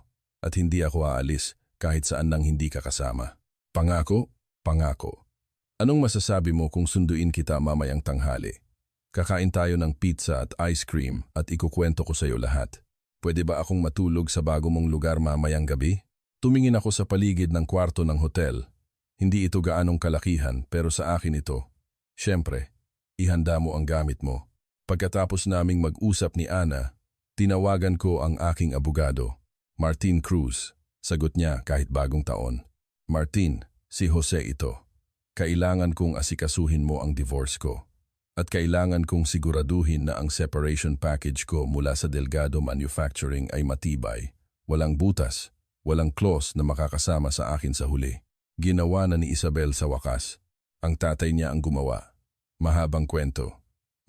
At hindi ako aalis kahit saan nang hindi ka kasama. Pangako? Pangako. Anong masasabi mo kung sunduin kita mamayang tanghali? Kakain tayo ng pizza at ice cream at ikukwento ko sa iyo lahat. Pwede ba akong matulog sa bago mong lugar mamayang gabi? Tumingin ako sa paligid ng kwarto ng hotel. Hindi ito gaanong kalakihan pero sa akin ito. Siyempre, ihanda mo ang gamit mo. Pagkatapos naming mag-usap ni Ana, tinawagan ko ang aking abogado, Martin Cruz. Sagot niya kahit bagong taon. Martin, si Jose ito. Kailangan kong asikasuhin mo ang divorce ko. At kailangan kong siguraduhin na ang separation package ko mula sa Delgado Manufacturing ay matibay. Walang butas, walang clause na makakasama sa akin sa huli. Ginawa na ni Isabel sa wakas. Ang tatay niya ang gumawa. Mahabang kwento.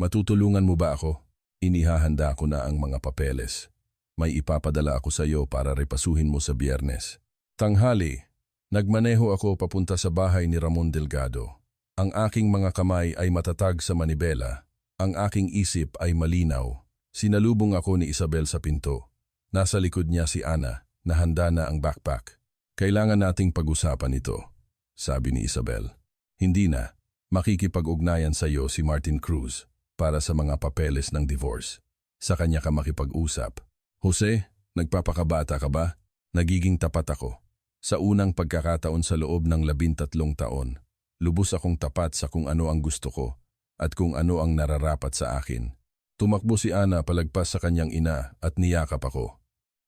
Matutulungan mo ba ako? Inihahanda ko na ang mga papeles. May ipapadala ako sa iyo para repasuhin mo sa Biyernes. Tanghali, nagmaneho ako papunta sa bahay ni Ramon Delgado. Ang aking mga kamay ay matatag sa manibela. Ang aking isip ay malinaw. Sinalubong ako ni Isabel sa pinto. Nasa likod niya si Ana na handa na ang backpack. Kailangan nating pag-usapan ito, sabi ni Isabel. Hindi na. Makikipag-ugnayan sa iyo si Martin Cruz para sa mga papeles ng divorce. Sa kanya ka makipag-usap. Jose, nagpapakabata ka ba? Nagiging tapat ako. Sa unang pagkakataon sa loob ng 13 taon, lubos akong tapat sa kung ano ang gusto ko at kung ano ang nararapat sa akin. Tumakbo si Ana palagpas sa kanyang ina at niyakap ako.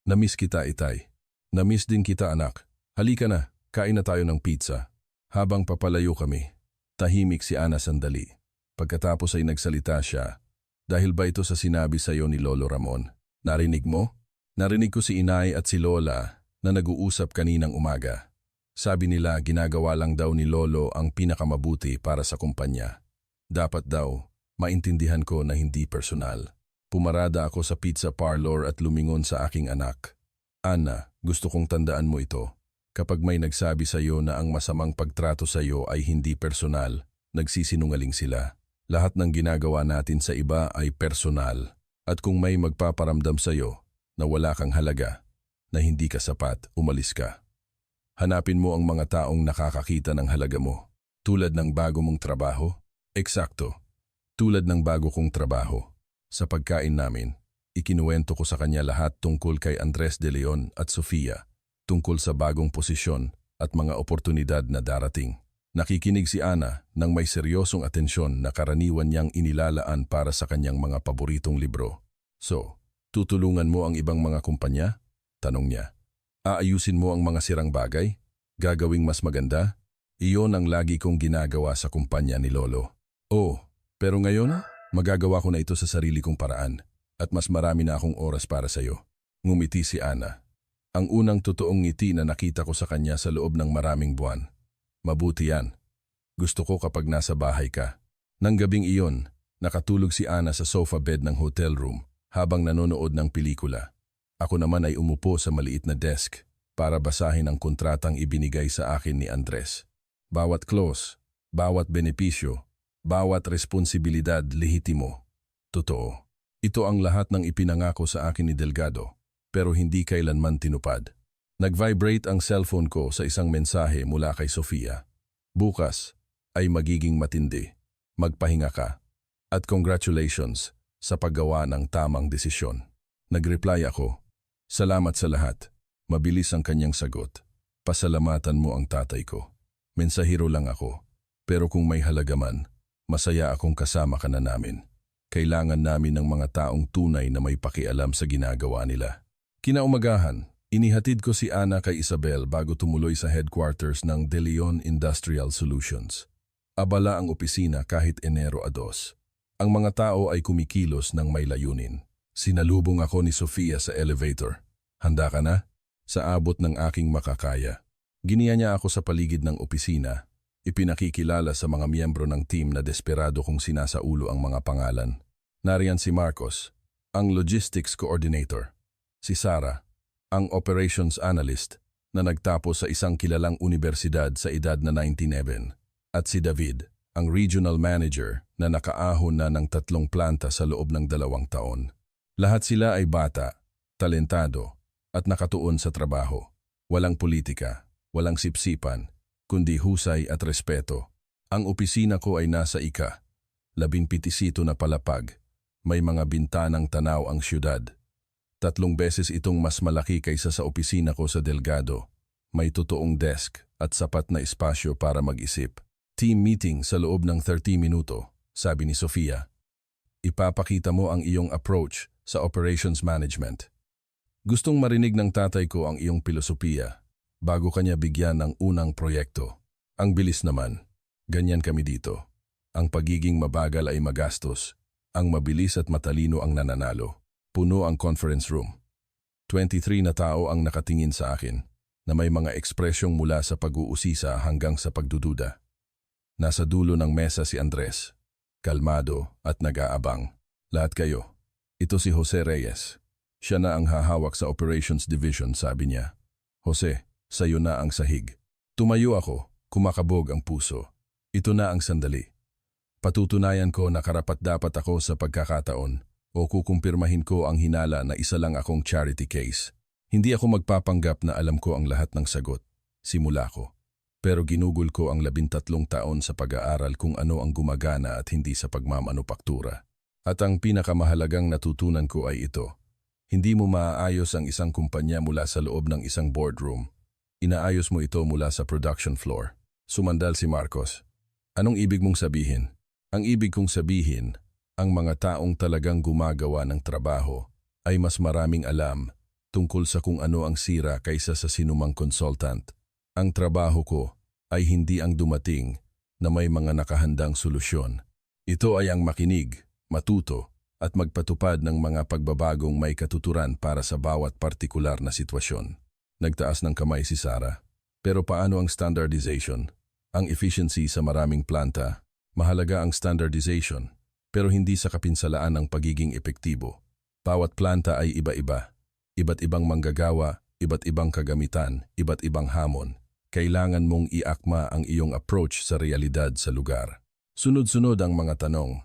Namiss kita, Itay. Namiss din kita, anak. Halika na, kain na tayo ng pizza. Habang papalayo kami, tahimik si Ana sandali. Pagkatapos ay nagsalita siya. Dahil ba ito sa sinabi sa iyo ni Lolo Ramon? Narinig mo? Narinig ko si inay at si Lola na nag-uusap kaninang umaga. Sabi nila ginagawa lang daw ni Lolo ang pinakamabuti para sa kumpanya. Dapat daw, maintindihan ko na hindi personal. Pumarada ako sa pizza parlor at lumingon sa aking anak. Ana, gusto kong tandaan mo ito. Kapag may nagsabi sa iyo na ang masamang pagtrato sa iyo ay hindi personal, nagsisinungaling sila. Lahat ng ginagawa natin sa iba ay personal. At kung may magpaparamdam sa iyo na wala kang halaga, na hindi ka sapat, umalis ka. Hanapin mo ang mga taong nakakakita ng halaga mo. Tulad ng bago mong trabaho? Eksakto. Tulad ng bago kong trabaho. Sa pagkain namin, ikinuwento ko sa kanya lahat tungkol kay Andres de Leon at Sofia, tungkol sa bagong posisyon at mga oportunidad na darating. Nakikinig si Ana nang may seryosong atensyon na karaniwan niyang inilalaan para sa kanyang mga paboritong libro. So, tutulungan mo ang ibang mga kumpanya? Tanong niya. Aayusin mo ang mga sirang bagay? Gagawing mas maganda? Iyon ang lagi kong ginagawa sa kumpanya ni Lolo. Oh, pero ngayon, magagawa ko na ito sa sarili kong paraan at mas marami na akong oras para sa iyo. Ngumiti si Ana. Ang unang totoong ngiti na nakita ko sa kanya sa loob ng maraming buwan. Mabuti yan. Gusto ko kapag nasa bahay ka. Nang gabing iyon, nakatulog si Ana sa sofa bed ng hotel room habang nanonood ng pelikula. Ako naman ay umupo sa maliit na desk para basahin ang kontratang ibinigay sa akin ni Andres. Bawat clause, bawat benepisyo, bawat responsibilidad lehitimo. Totoo. Ito ang lahat ng ipinangako sa akin ni Delgado, pero hindi kailanman tinupad. Nag-vibrate ang cellphone ko sa isang mensahe mula kay Sofia. Bukas ay magiging matindi. Magpahinga ka. At congratulations sa paggawa ng tamang desisyon. Nag-reply ako. Salamat sa lahat. Mabilis ang kanyang sagot. Pasalamatan mo ang tatay ko. Mensahero lang ako. Pero kung may halaga man, masaya akong kasama ka na namin. Kailangan namin ng mga taong tunay na may pakialam sa ginagawa nila. Kinaumagahan, inihatid ko si Ana kay Isabel bago tumuloy sa headquarters ng De Leon Industrial Solutions. Abala ang opisina kahit Enero a 2. Ang mga tao ay kumikilos ng may layunin. Sinalubong ako ni Sofia sa elevator. Handa ka na? Sa abot ng aking makakaya. Giniya niya ako sa paligid ng opisina. Ipinakikilala sa mga miyembro ng team na desperado kong sinasaulo ang mga pangalan. Nariyan si Marcos, ang logistics coordinator. Si Sarah, ang operations analyst na nagtapos sa isang kilalang universidad sa edad na 99. At si David, ang regional manager na nakaahon na ng 3 planta sa loob ng 2 taon. Lahat sila ay bata, talentado, at nakatuon sa trabaho. Walang politika, walang sipsipan, kundi husay at respeto. Ang opisina ko ay nasa 17 na palapag. May mga bintanang tanaw ang syudad. 3 beses itong mas malaki kaysa sa opisina ko sa Delgado. May totoong desk at sapat na espasyo para mag-isip. Team meeting sa loob ng 30 minuto, sabi ni Sofia. Ipapakita mo ang iyong approach sa operations management. Gustong marinig ng tatay ko ang iyong filosofiya bago kanya bigyan ng unang proyekto. Ang bilis naman. Ganyan kami dito. Ang pagiging mabagal ay magastos. Ang mabilis at matalino ang nananalo. Puno ang conference room. 23 na tao ang nakatingin sa akin na may mga ekspresyong mula sa pag-uusisa hanggang sa pagdududa. Nasa dulo ng mesa si Andres. Kalmado at nag-aabang. Lahat kayo. Ito si Jose Reyes. Siya na ang hahawak sa Operations Division, sabi niya. Jose, sayo na ang sahig. Tumayo ako, kumakabog ang puso. Ito na ang sandali. Patutunayan ko na karapat-dapat ako sa pagkakataon o kukumpirmahin ko ang hinala na isa lang akong charity case. Hindi ako magpapanggap na alam ko ang lahat ng sagot. Simula ko. Pero ginugol ko ang 13 taon sa pag-aaral kung ano ang gumagana at hindi sa pagmamanupaktura. At ang pinakamahalagang natutunan ko ay ito. Hindi mo maaayos ang isang kumpanya mula sa loob ng isang boardroom. Inaayos mo ito mula sa production floor. Sumandal si Marcos. Anong ibig mong sabihin? Ang ibig kong sabihin, ang mga taong talagang gumagawa ng trabaho ay mas maraming alam tungkol sa kung ano ang sira kaysa sa sinumang consultant. Ang trabaho ko ay hindi ang dumating na may mga nakahandang solusyon. Ito ay ang makinig, matuto, at magpatupad ng mga pagbabagong may katuturan para sa bawat partikular na sitwasyon. Nagtaas ng kamay si Sarah. Pero paano ang standardization? Ang efficiency sa maraming planta, mahalaga ang standardization, pero hindi sa kapinsalaan ng pagiging epektibo. Bawat planta ay iba-iba. Iba't ibang manggagawa, iba't ibang kagamitan, iba't ibang hamon. Kailangan mong iakma ang iyong approach sa realidad sa lugar. Sunod-sunod ang mga tanong.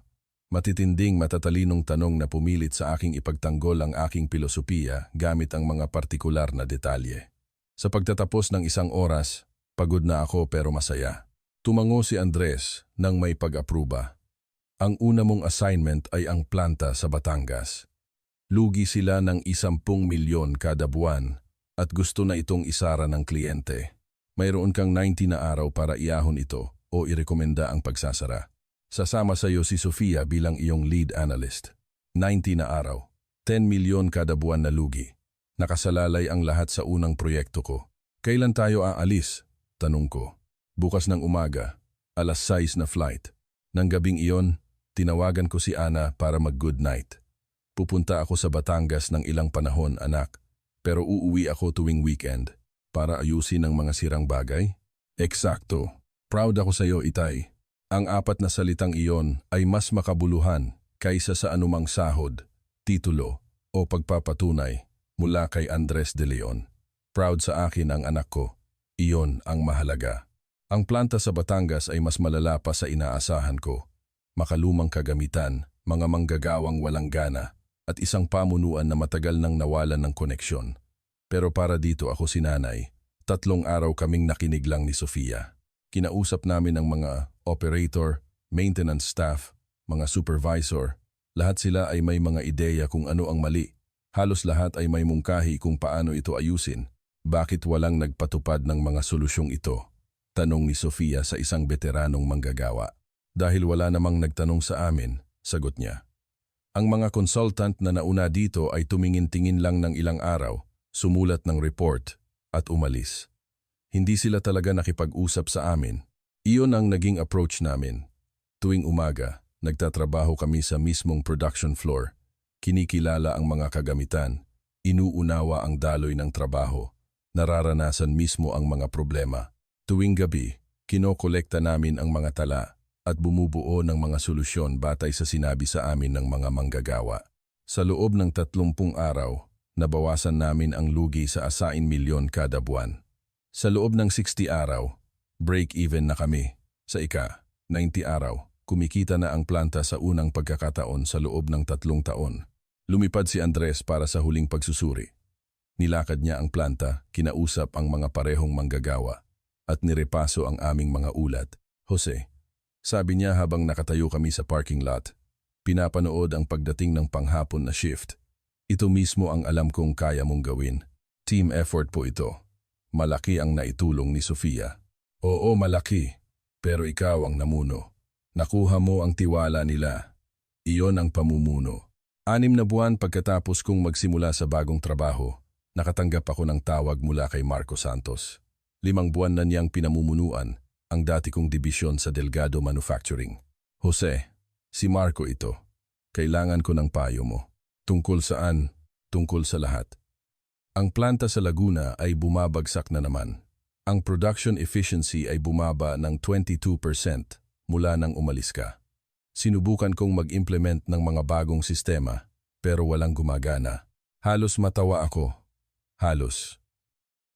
Matitinding matatalinong tanong na pumilit sa aking ipagtanggol ang aking filosofiya gamit ang mga partikular na detalye. Sa pagtatapos ng 1 oras, pagod na ako pero masaya. Tumango si Andres nang may pag-apruba. Ang una mong assignment ay ang planta sa Batangas. Lugi sila ng 10 milyon kada buwan at gusto na itong isara ng kliyente. Mayroon kang 90 na araw para iahon ito o irekomenda ang pagsasara. Sasama sa iyo si Sofia bilang iyong lead analyst. 90 na araw, 10 milyon kada buwan na lugi. Nakasalalay ang lahat sa unang proyekto ko. Kailan tayo aalis? Tanong ko. Bukas ng umaga, alas 6 na flight. Nang gabing iyon, tinawagan ko si Ana para mag-good night. Pupunta ako sa Batangas ng ilang panahon, anak, pero uuwi ako tuwing weekend para ayusin ang mga sirang bagay. Eksakto. Proud ako sa iyo, Itay. Ang 4 na salitang iyon ay mas makabuluhan kaysa sa anumang sahod, titulo o pagpapatunay mula kay Andres de Leon. Proud sa akin ang anak ko. Iyon ang mahalaga. Ang planta sa Batangas ay mas malala pa sa inaasahan ko. Makalumang kagamitan, mga manggagawang walang gana, at isang pamunuan na matagal nang nawalan ng koneksyon. Pero para dito ako si Nanay. 3 araw kaming nakinig lang ni Sofia. Kinausap namin ang mga operator, maintenance staff, mga supervisor. Lahat sila ay may mga ideya kung ano ang mali. Halos lahat ay may mungkahi kung paano ito ayusin. Bakit walang nagpatupad ng mga solusyong ito? Tanong ni Sofia sa isang veteranong manggagawa. Dahil wala namang nagtanong sa amin, sagot niya. Ang mga consultant na nauna dito ay tumingin-tingin lang ng ilang araw, sumulat ng report, at umalis. Hindi sila talaga nakipag-usap sa amin. Iyon ang naging approach namin. Tuwing umaga, nagtatrabaho kami sa mismong production floor. Kinikilala ang mga kagamitan, inuunawa ang daloy ng trabaho, nararanasan mismo ang mga problema. Tuwing gabi, kinokolekta namin ang mga tala at bumubuo ng mga solusyon batay sa sinabi sa amin ng mga manggagawa. Sa loob ng 30 araw, nabawasan namin ang lugi sa asain milyon kada buwan. Sa loob ng 60 araw, break-even na kami. Sa 90 araw, kumikita na ang planta sa unang pagkakataon sa loob ng 3 taon. Lumipad si Andres para sa huling pagsusuri. Nilakad niya ang planta, kinausap ang mga parehong manggagawa, at nirepaso ang aming mga ulat. Jose, sabi niya habang nakatayo kami sa parking lot, pinapanood ang pagdating ng panghapon na shift. Ito mismo ang alam kong kaya mong gawin. Team effort po ito. Malaki ang naitulong ni Sofia. Oo, malaki. Pero ikaw ang namuno. Nakuha mo ang tiwala nila. Iyon ang pamumuno. 6 na buwan pagkatapos kong magsimula sa bagong trabaho, nakatanggap ako ng tawag mula kay Marco Santos. 5 buwan na niyang pinamumunuan ang dati kong dibisyon sa Delgado Manufacturing. Jose, si Marco ito. Kailangan ko ng payo mo. Tungkol saan? Tungkol sa lahat. Ang planta sa Laguna ay bumabagsak na naman. Ang production efficiency ay bumaba ng 22% mula nang umalis ka. Sinubukan kong mag-implement ng mga bagong sistema, pero walang gumagana. Halos matawa ako. Halos.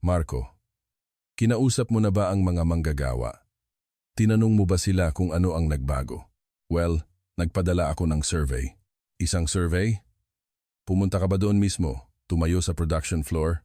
Marco, kinausap mo na ba ang mga manggagawa? Tinanong mo ba sila kung ano ang nagbago? Well, nagpadala ako ng survey. Isang survey? Pumunta ka ba doon mismo, tumayo sa production floor,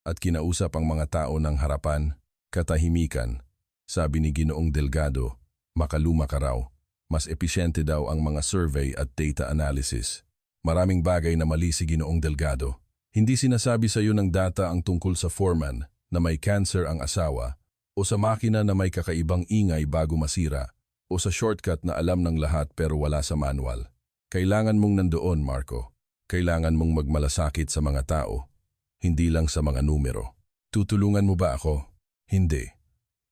at kinausap ang mga tao ng harapan, katahimikan? Sabi ni Ginoong Delgado, makaluma ka raw. Mas episyente daw ang mga survey at data analysis. Maraming bagay na mali si Ginoong Delgado. Hindi sinasabi sa iyo ng data ang tungkol sa foreman na may cancer ang asawa, o sa makina na may kakaibang ingay bago masira, o sa shortcut na alam ng lahat pero wala sa manual. Kailangan mong nandoon, Marco. Kailangan mong magmalasakit sa mga tao, hindi lang sa mga numero. Tutulungan mo ba ako? Hindi.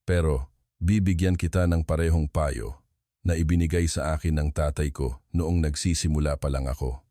Pero bibigyan kita ng parehong payo na ibinigay sa akin ng tatay ko noong nagsisimula pa lang ako.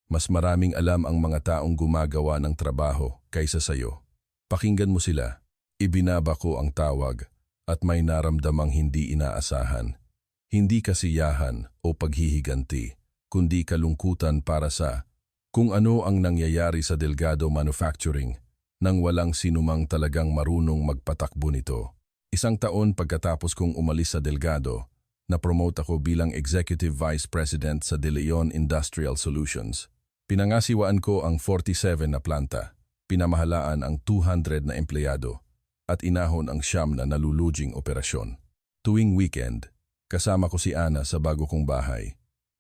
Mas maraming alam ang mga taong gumagawa ng trabaho kaysa sayo. Pakinggan mo sila. Ibinaba ko ang tawag at may naramdamang hindi inaasahan. Hindi kasiyahan o paghihiganti, kundi kalungkutan para sa kung ano ang nangyayari sa Delgado Manufacturing nang walang sinumang talagang marunong magpatakbo nito. 1 taon pagkatapos kong umalis sa Delgado, na-promote ako bilang Executive Vice President sa De Leon Industrial Solutions. Pinangasiwaan ko ang 47 na planta, pinamahalaan ang 200 na empleyado, at inahon ang 9 na nalulujing operasyon. Tuwing weekend, kasama ko si Ana sa bago kong bahay.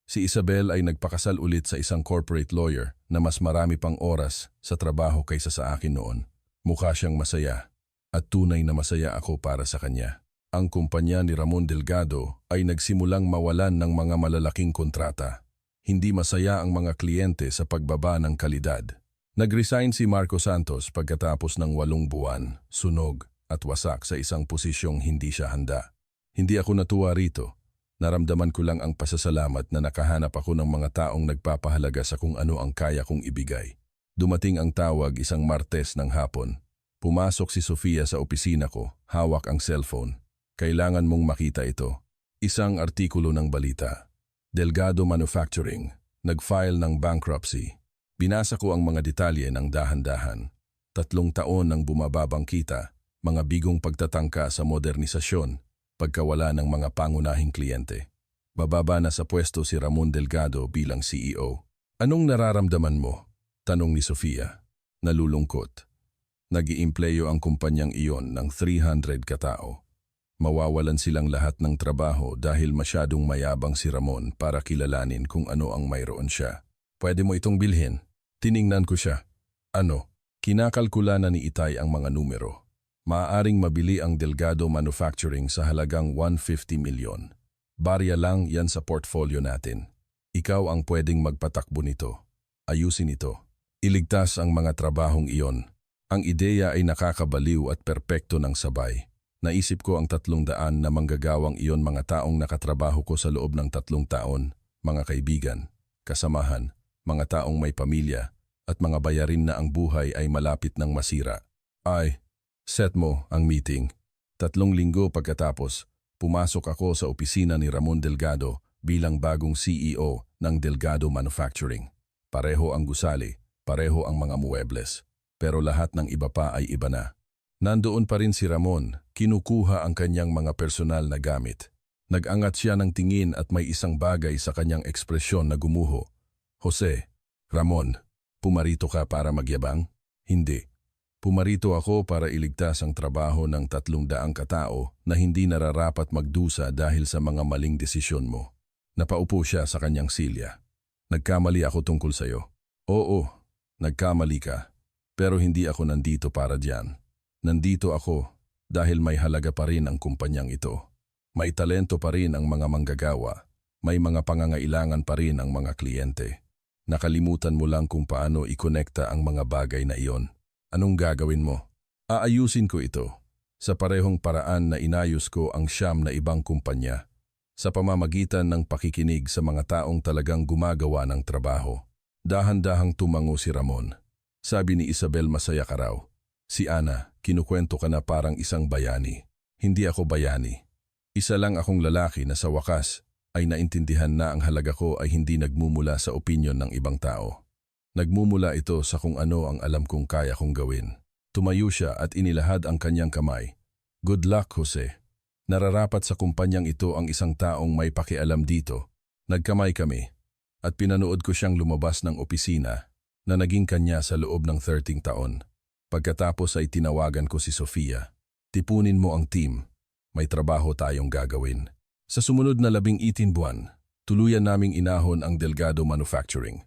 Si Isabel ay nagpakasal ulit sa isang corporate lawyer na mas marami pang oras sa trabaho kaysa sa akin noon. Mukha siyang masaya, at tunay na masaya ako para sa kanya. Ang kumpanya ni Ramon Delgado ay nagsimulang mawalan ng mga malalaking kontrata. Hindi masaya ang mga kliyente sa pagbaba ng kalidad. Nag-resign si Marco Santos pagkatapos ng 8 buwan, sunog at wasak sa isang posisyong hindi siya handa. Hindi ako natuwa rito. Naramdaman ko lang ang pasasalamat na nakahanap ako ng mga taong nagpapahalaga sa kung ano ang kaya kong ibigay. Dumating ang tawag isang Martes ng hapon. Pumasok si Sofia sa opisina ko, hawak ang cellphone. Kailangan mong makita ito. Isang artikulo ng balita. Delgado Manufacturing, nag-file ng bankruptcy. Binasa ko ang mga detalye ng dahan-dahan. 3 taon ng bumababang kita, mga bigong pagtatangka sa modernisasyon, pagkawala ng mga pangunahing kliyente. Bababa na sa pwesto si Ramon Delgado bilang CEO. Anong nararamdaman mo? Tanong ni Sofia. Nalulungkot. Nag-iimpleyo ang kumpanyang iyon ng 300 katao. Mawawalan silang lahat ng trabaho dahil masyadong mayabang si Ramon para kilalanin kung ano ang mayroon siya. Pwede mo itong bilhin. Tiningnan ko siya. Ano? Kinakalkula na ni Itay ang mga numero. Maaaring mabili ang Delgado Manufacturing sa halagang 150 milyon. Barya lang yan sa portfolio natin. Ikaw ang pwedeng magpatakbo nito. Ayusin ito. Iligtas ang mga trabahong iyon. Ang ideya ay nakakabaliw at perpekto ng sabay. Naisip ko ang 300 na manggagawang iyon, mga taong nakatrabaho ko sa loob ng 3 taon, mga kaibigan, kasamahan, mga taong may pamilya, at mga bayarin na ang buhay ay malapit ng masira. Ay, set mo ang meeting. 3 linggo pagkatapos, pumasok ako sa opisina ni Ramon Delgado bilang bagong CEO ng Delgado Manufacturing. Pareho ang gusali, pareho ang mga muebles, pero lahat ng iba pa ay iba na. Nandoon pa rin si Ramon, kinukuha ang kanyang mga personal na gamit. Nag-angat siya ng tingin at may isang bagay sa kanyang ekspresyon na gumuho. Jose, Ramon, pumarito ka para magyabang? Hindi. Pumarito ako para iligtas ang trabaho ng 300 katao na hindi nararapat magdusa dahil sa mga maling desisyon mo. Napaupo siya sa kanyang silya. Nagkamali ako tungkol sa'yo. Oo, nagkamali ka. Pero hindi ako nandito para diyan. Nandito ako dahil may halaga pa rin ang kumpanyang ito. May talento pa rin ang mga manggagawa. May mga pangangailangan pa rin ang mga kliyente. Nakalimutan mo lang kung paano i-konekta ang mga bagay na iyon. Anong gagawin mo? Aayusin ko ito. Sa parehong paraan na inayos ko ang 9 na ibang kumpanya. Sa pamamagitan ng pakikinig sa mga taong talagang gumagawa ng trabaho. Dahan-dahang tumango si Ramon. Sabi ni Isabel, masaya ka raw. Si Ana, kinukwento ka na parang isang bayani. Hindi ako bayani. Isa lang akong lalaki na sa wakas ay naintindihan na ang halaga ko ay hindi nagmumula sa opinyon ng ibang tao. Nagmumula ito sa kung ano ang alam kong kaya kong gawin. Tumayo siya at inilahad ang kanyang kamay. Good luck, Jose. Nararapat sa kumpanyang ito ang isang taong may pakialam dito. Nagkamay kami at pinanood ko siyang lumabas ng opisina na naging kanya sa loob ng 13 taon. Pagkatapos ay tinawagan ko si Sofia. Tipunin mo ang team. May trabaho tayong gagawin. Sa sumunod na 18 buwan, tuluyan naming inahon ang Delgado Manufacturing.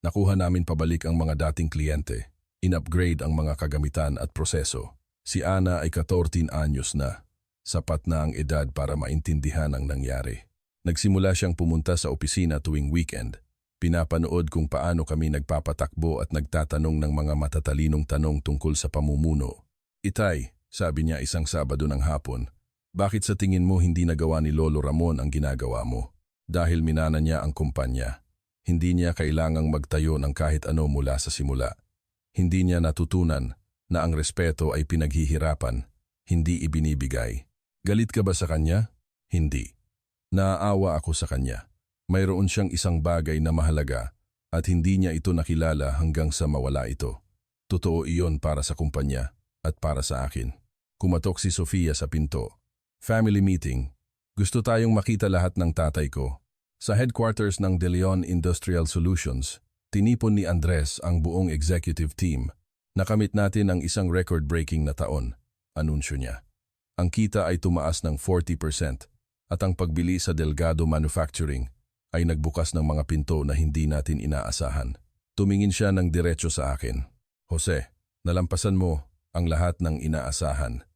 Nakuha namin pabalik ang mga dating kliyente. In-upgrade ang mga kagamitan at proseso. Si Ana ay 14 anyos na. Sapat na ang edad para maintindihan ang nangyari. Nagsimula siyang pumunta sa opisina tuwing weekend. Pinapanood kung paano kami nagpapatakbo at nagtatanong ng mga matatalinong tanong tungkol sa pamumuno. Itay, sabi niya isang Sabado ng hapon, bakit sa tingin mo hindi nagawa ni Lolo Ramon ang ginagawa mo? Dahil minana niya ang kumpanya. Hindi niya kailangang magtayo ng kahit ano mula sa simula. Hindi niya natutunan na ang respeto ay pinaghihirapan, hindi ibinibigay. Galit ka ba sa kanya? Hindi. Naaawa ako sa kanya. Mayroon siyang isang bagay na mahalaga at hindi niya ito nakilala hanggang sa mawala ito. Totoo iyon para sa kumpanya at para sa akin. Kumatok si Sofia sa pinto. Family meeting. Gusto tayong makita lahat ng tatay ko. Sa headquarters ng De Leon Industrial Solutions, tinipon ni Andres ang buong executive team. Nakamit natin ang isang record-breaking na taon, anunsyo niya. Ang kita ay tumaas ng 40% at ang pagbili sa Delgado Manufacturing ay nagbukas ng mga pinto na hindi natin inaasahan. Tumingin siya ng diretso sa akin. Jose, nalampasan mo ang lahat ng inaasahan.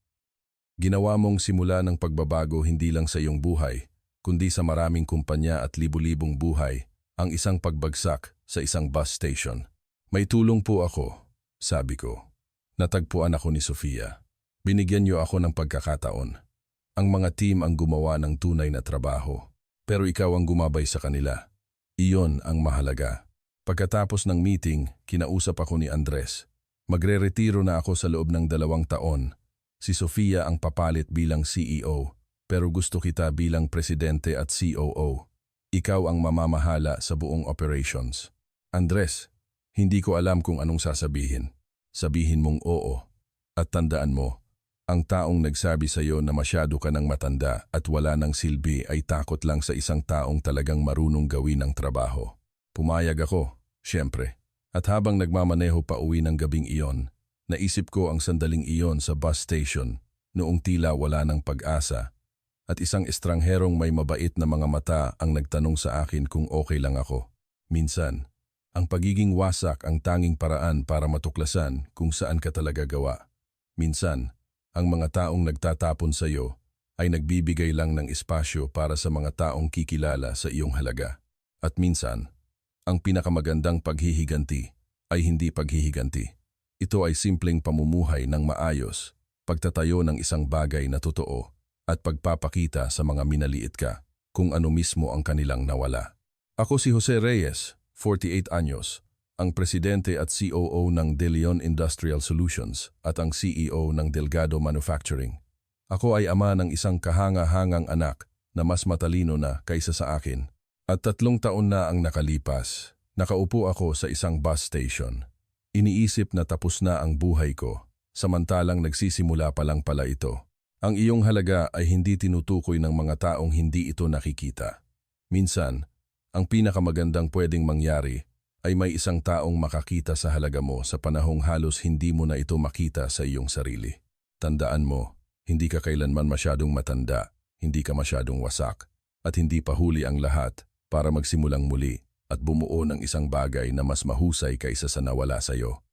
Ginawa mong simula ng pagbabago hindi lang sa iyong buhay, kundi sa maraming kumpanya at libu-libong buhay, ang isang pagbagsak sa isang bus station. May tulong po ako, sabi ko. Natagpuan ako ni Sofia. Binigyan niyo ako ng pagkakataon. Ang mga team ang gumawa ng tunay na trabaho, pero ikaw ang gumabay sa kanila. Iyon ang mahalaga. Pagkatapos ng meeting, kinausap ako ni Andres. Magre-retiro na ako sa loob ng 2 taon. Si Sofia ang papalit bilang CEO, pero gusto kita bilang presidente at COO. Ikaw ang mamamahala sa buong operations. Andres, hindi ko alam kung anong sasabihin. Sabihin mong oo. At tandaan mo, ang taong nagsabi sa iyo na masyado ka ng matanda at wala ng silbi ay takot lang sa isang taong talagang marunong gawin ang trabaho. Pumayag ako, syempre. At habang nagmamaneho pa uwi ng gabing iyon, naisip ko ang sandaling iyon sa bus station noong tila wala ng pag-asa at isang estrangherong may mabait na mga mata ang nagtanong sa akin kung okay lang ako. Minsan, ang pagiging wasak ang tanging paraan para matuklasan kung saan ka talaga gawa. Minsan, ang mga taong nagtatapon sa iyo ay nagbibigay lang ng espasyo para sa mga taong kikilala sa iyong halaga. At minsan, ang pinakamagandang paghihiganti ay hindi paghihiganti. Ito ay simpleng pamumuhay ng maayos, pagtatayo ng isang bagay na totoo, at pagpapakita sa mga minaliit ka kung ano mismo ang kanilang nawala. Ako si Jose Reyes, 48 anyos, ang presidente at COO ng De Leon Industrial Solutions at ang CEO ng Delgado Manufacturing. Ako ay ama ng isang kahanga-hangang anak na mas matalino na kaysa sa akin. At 3 taon na ang nakalipas, nakaupo ako sa isang bus station. Iniisip na tapos na ang buhay ko, samantalang nagsisimula pa lang pala ito. Ang iyong halaga ay hindi tinutukoy ng mga taong hindi ito nakikita. Minsan, ang pinakamagandang pwedeng mangyari ay may isang taong makakita sa halaga mo sa panahong halos hindi mo na ito makita sa iyong sarili. Tandaan mo, hindi ka kailanman masyadong matanda, hindi ka masyadong wasak, at hindi pa huli ang lahat para magsimulang muli at bumuo ng isang bagay na mas mahusay kaysa sa nawala sa iyo.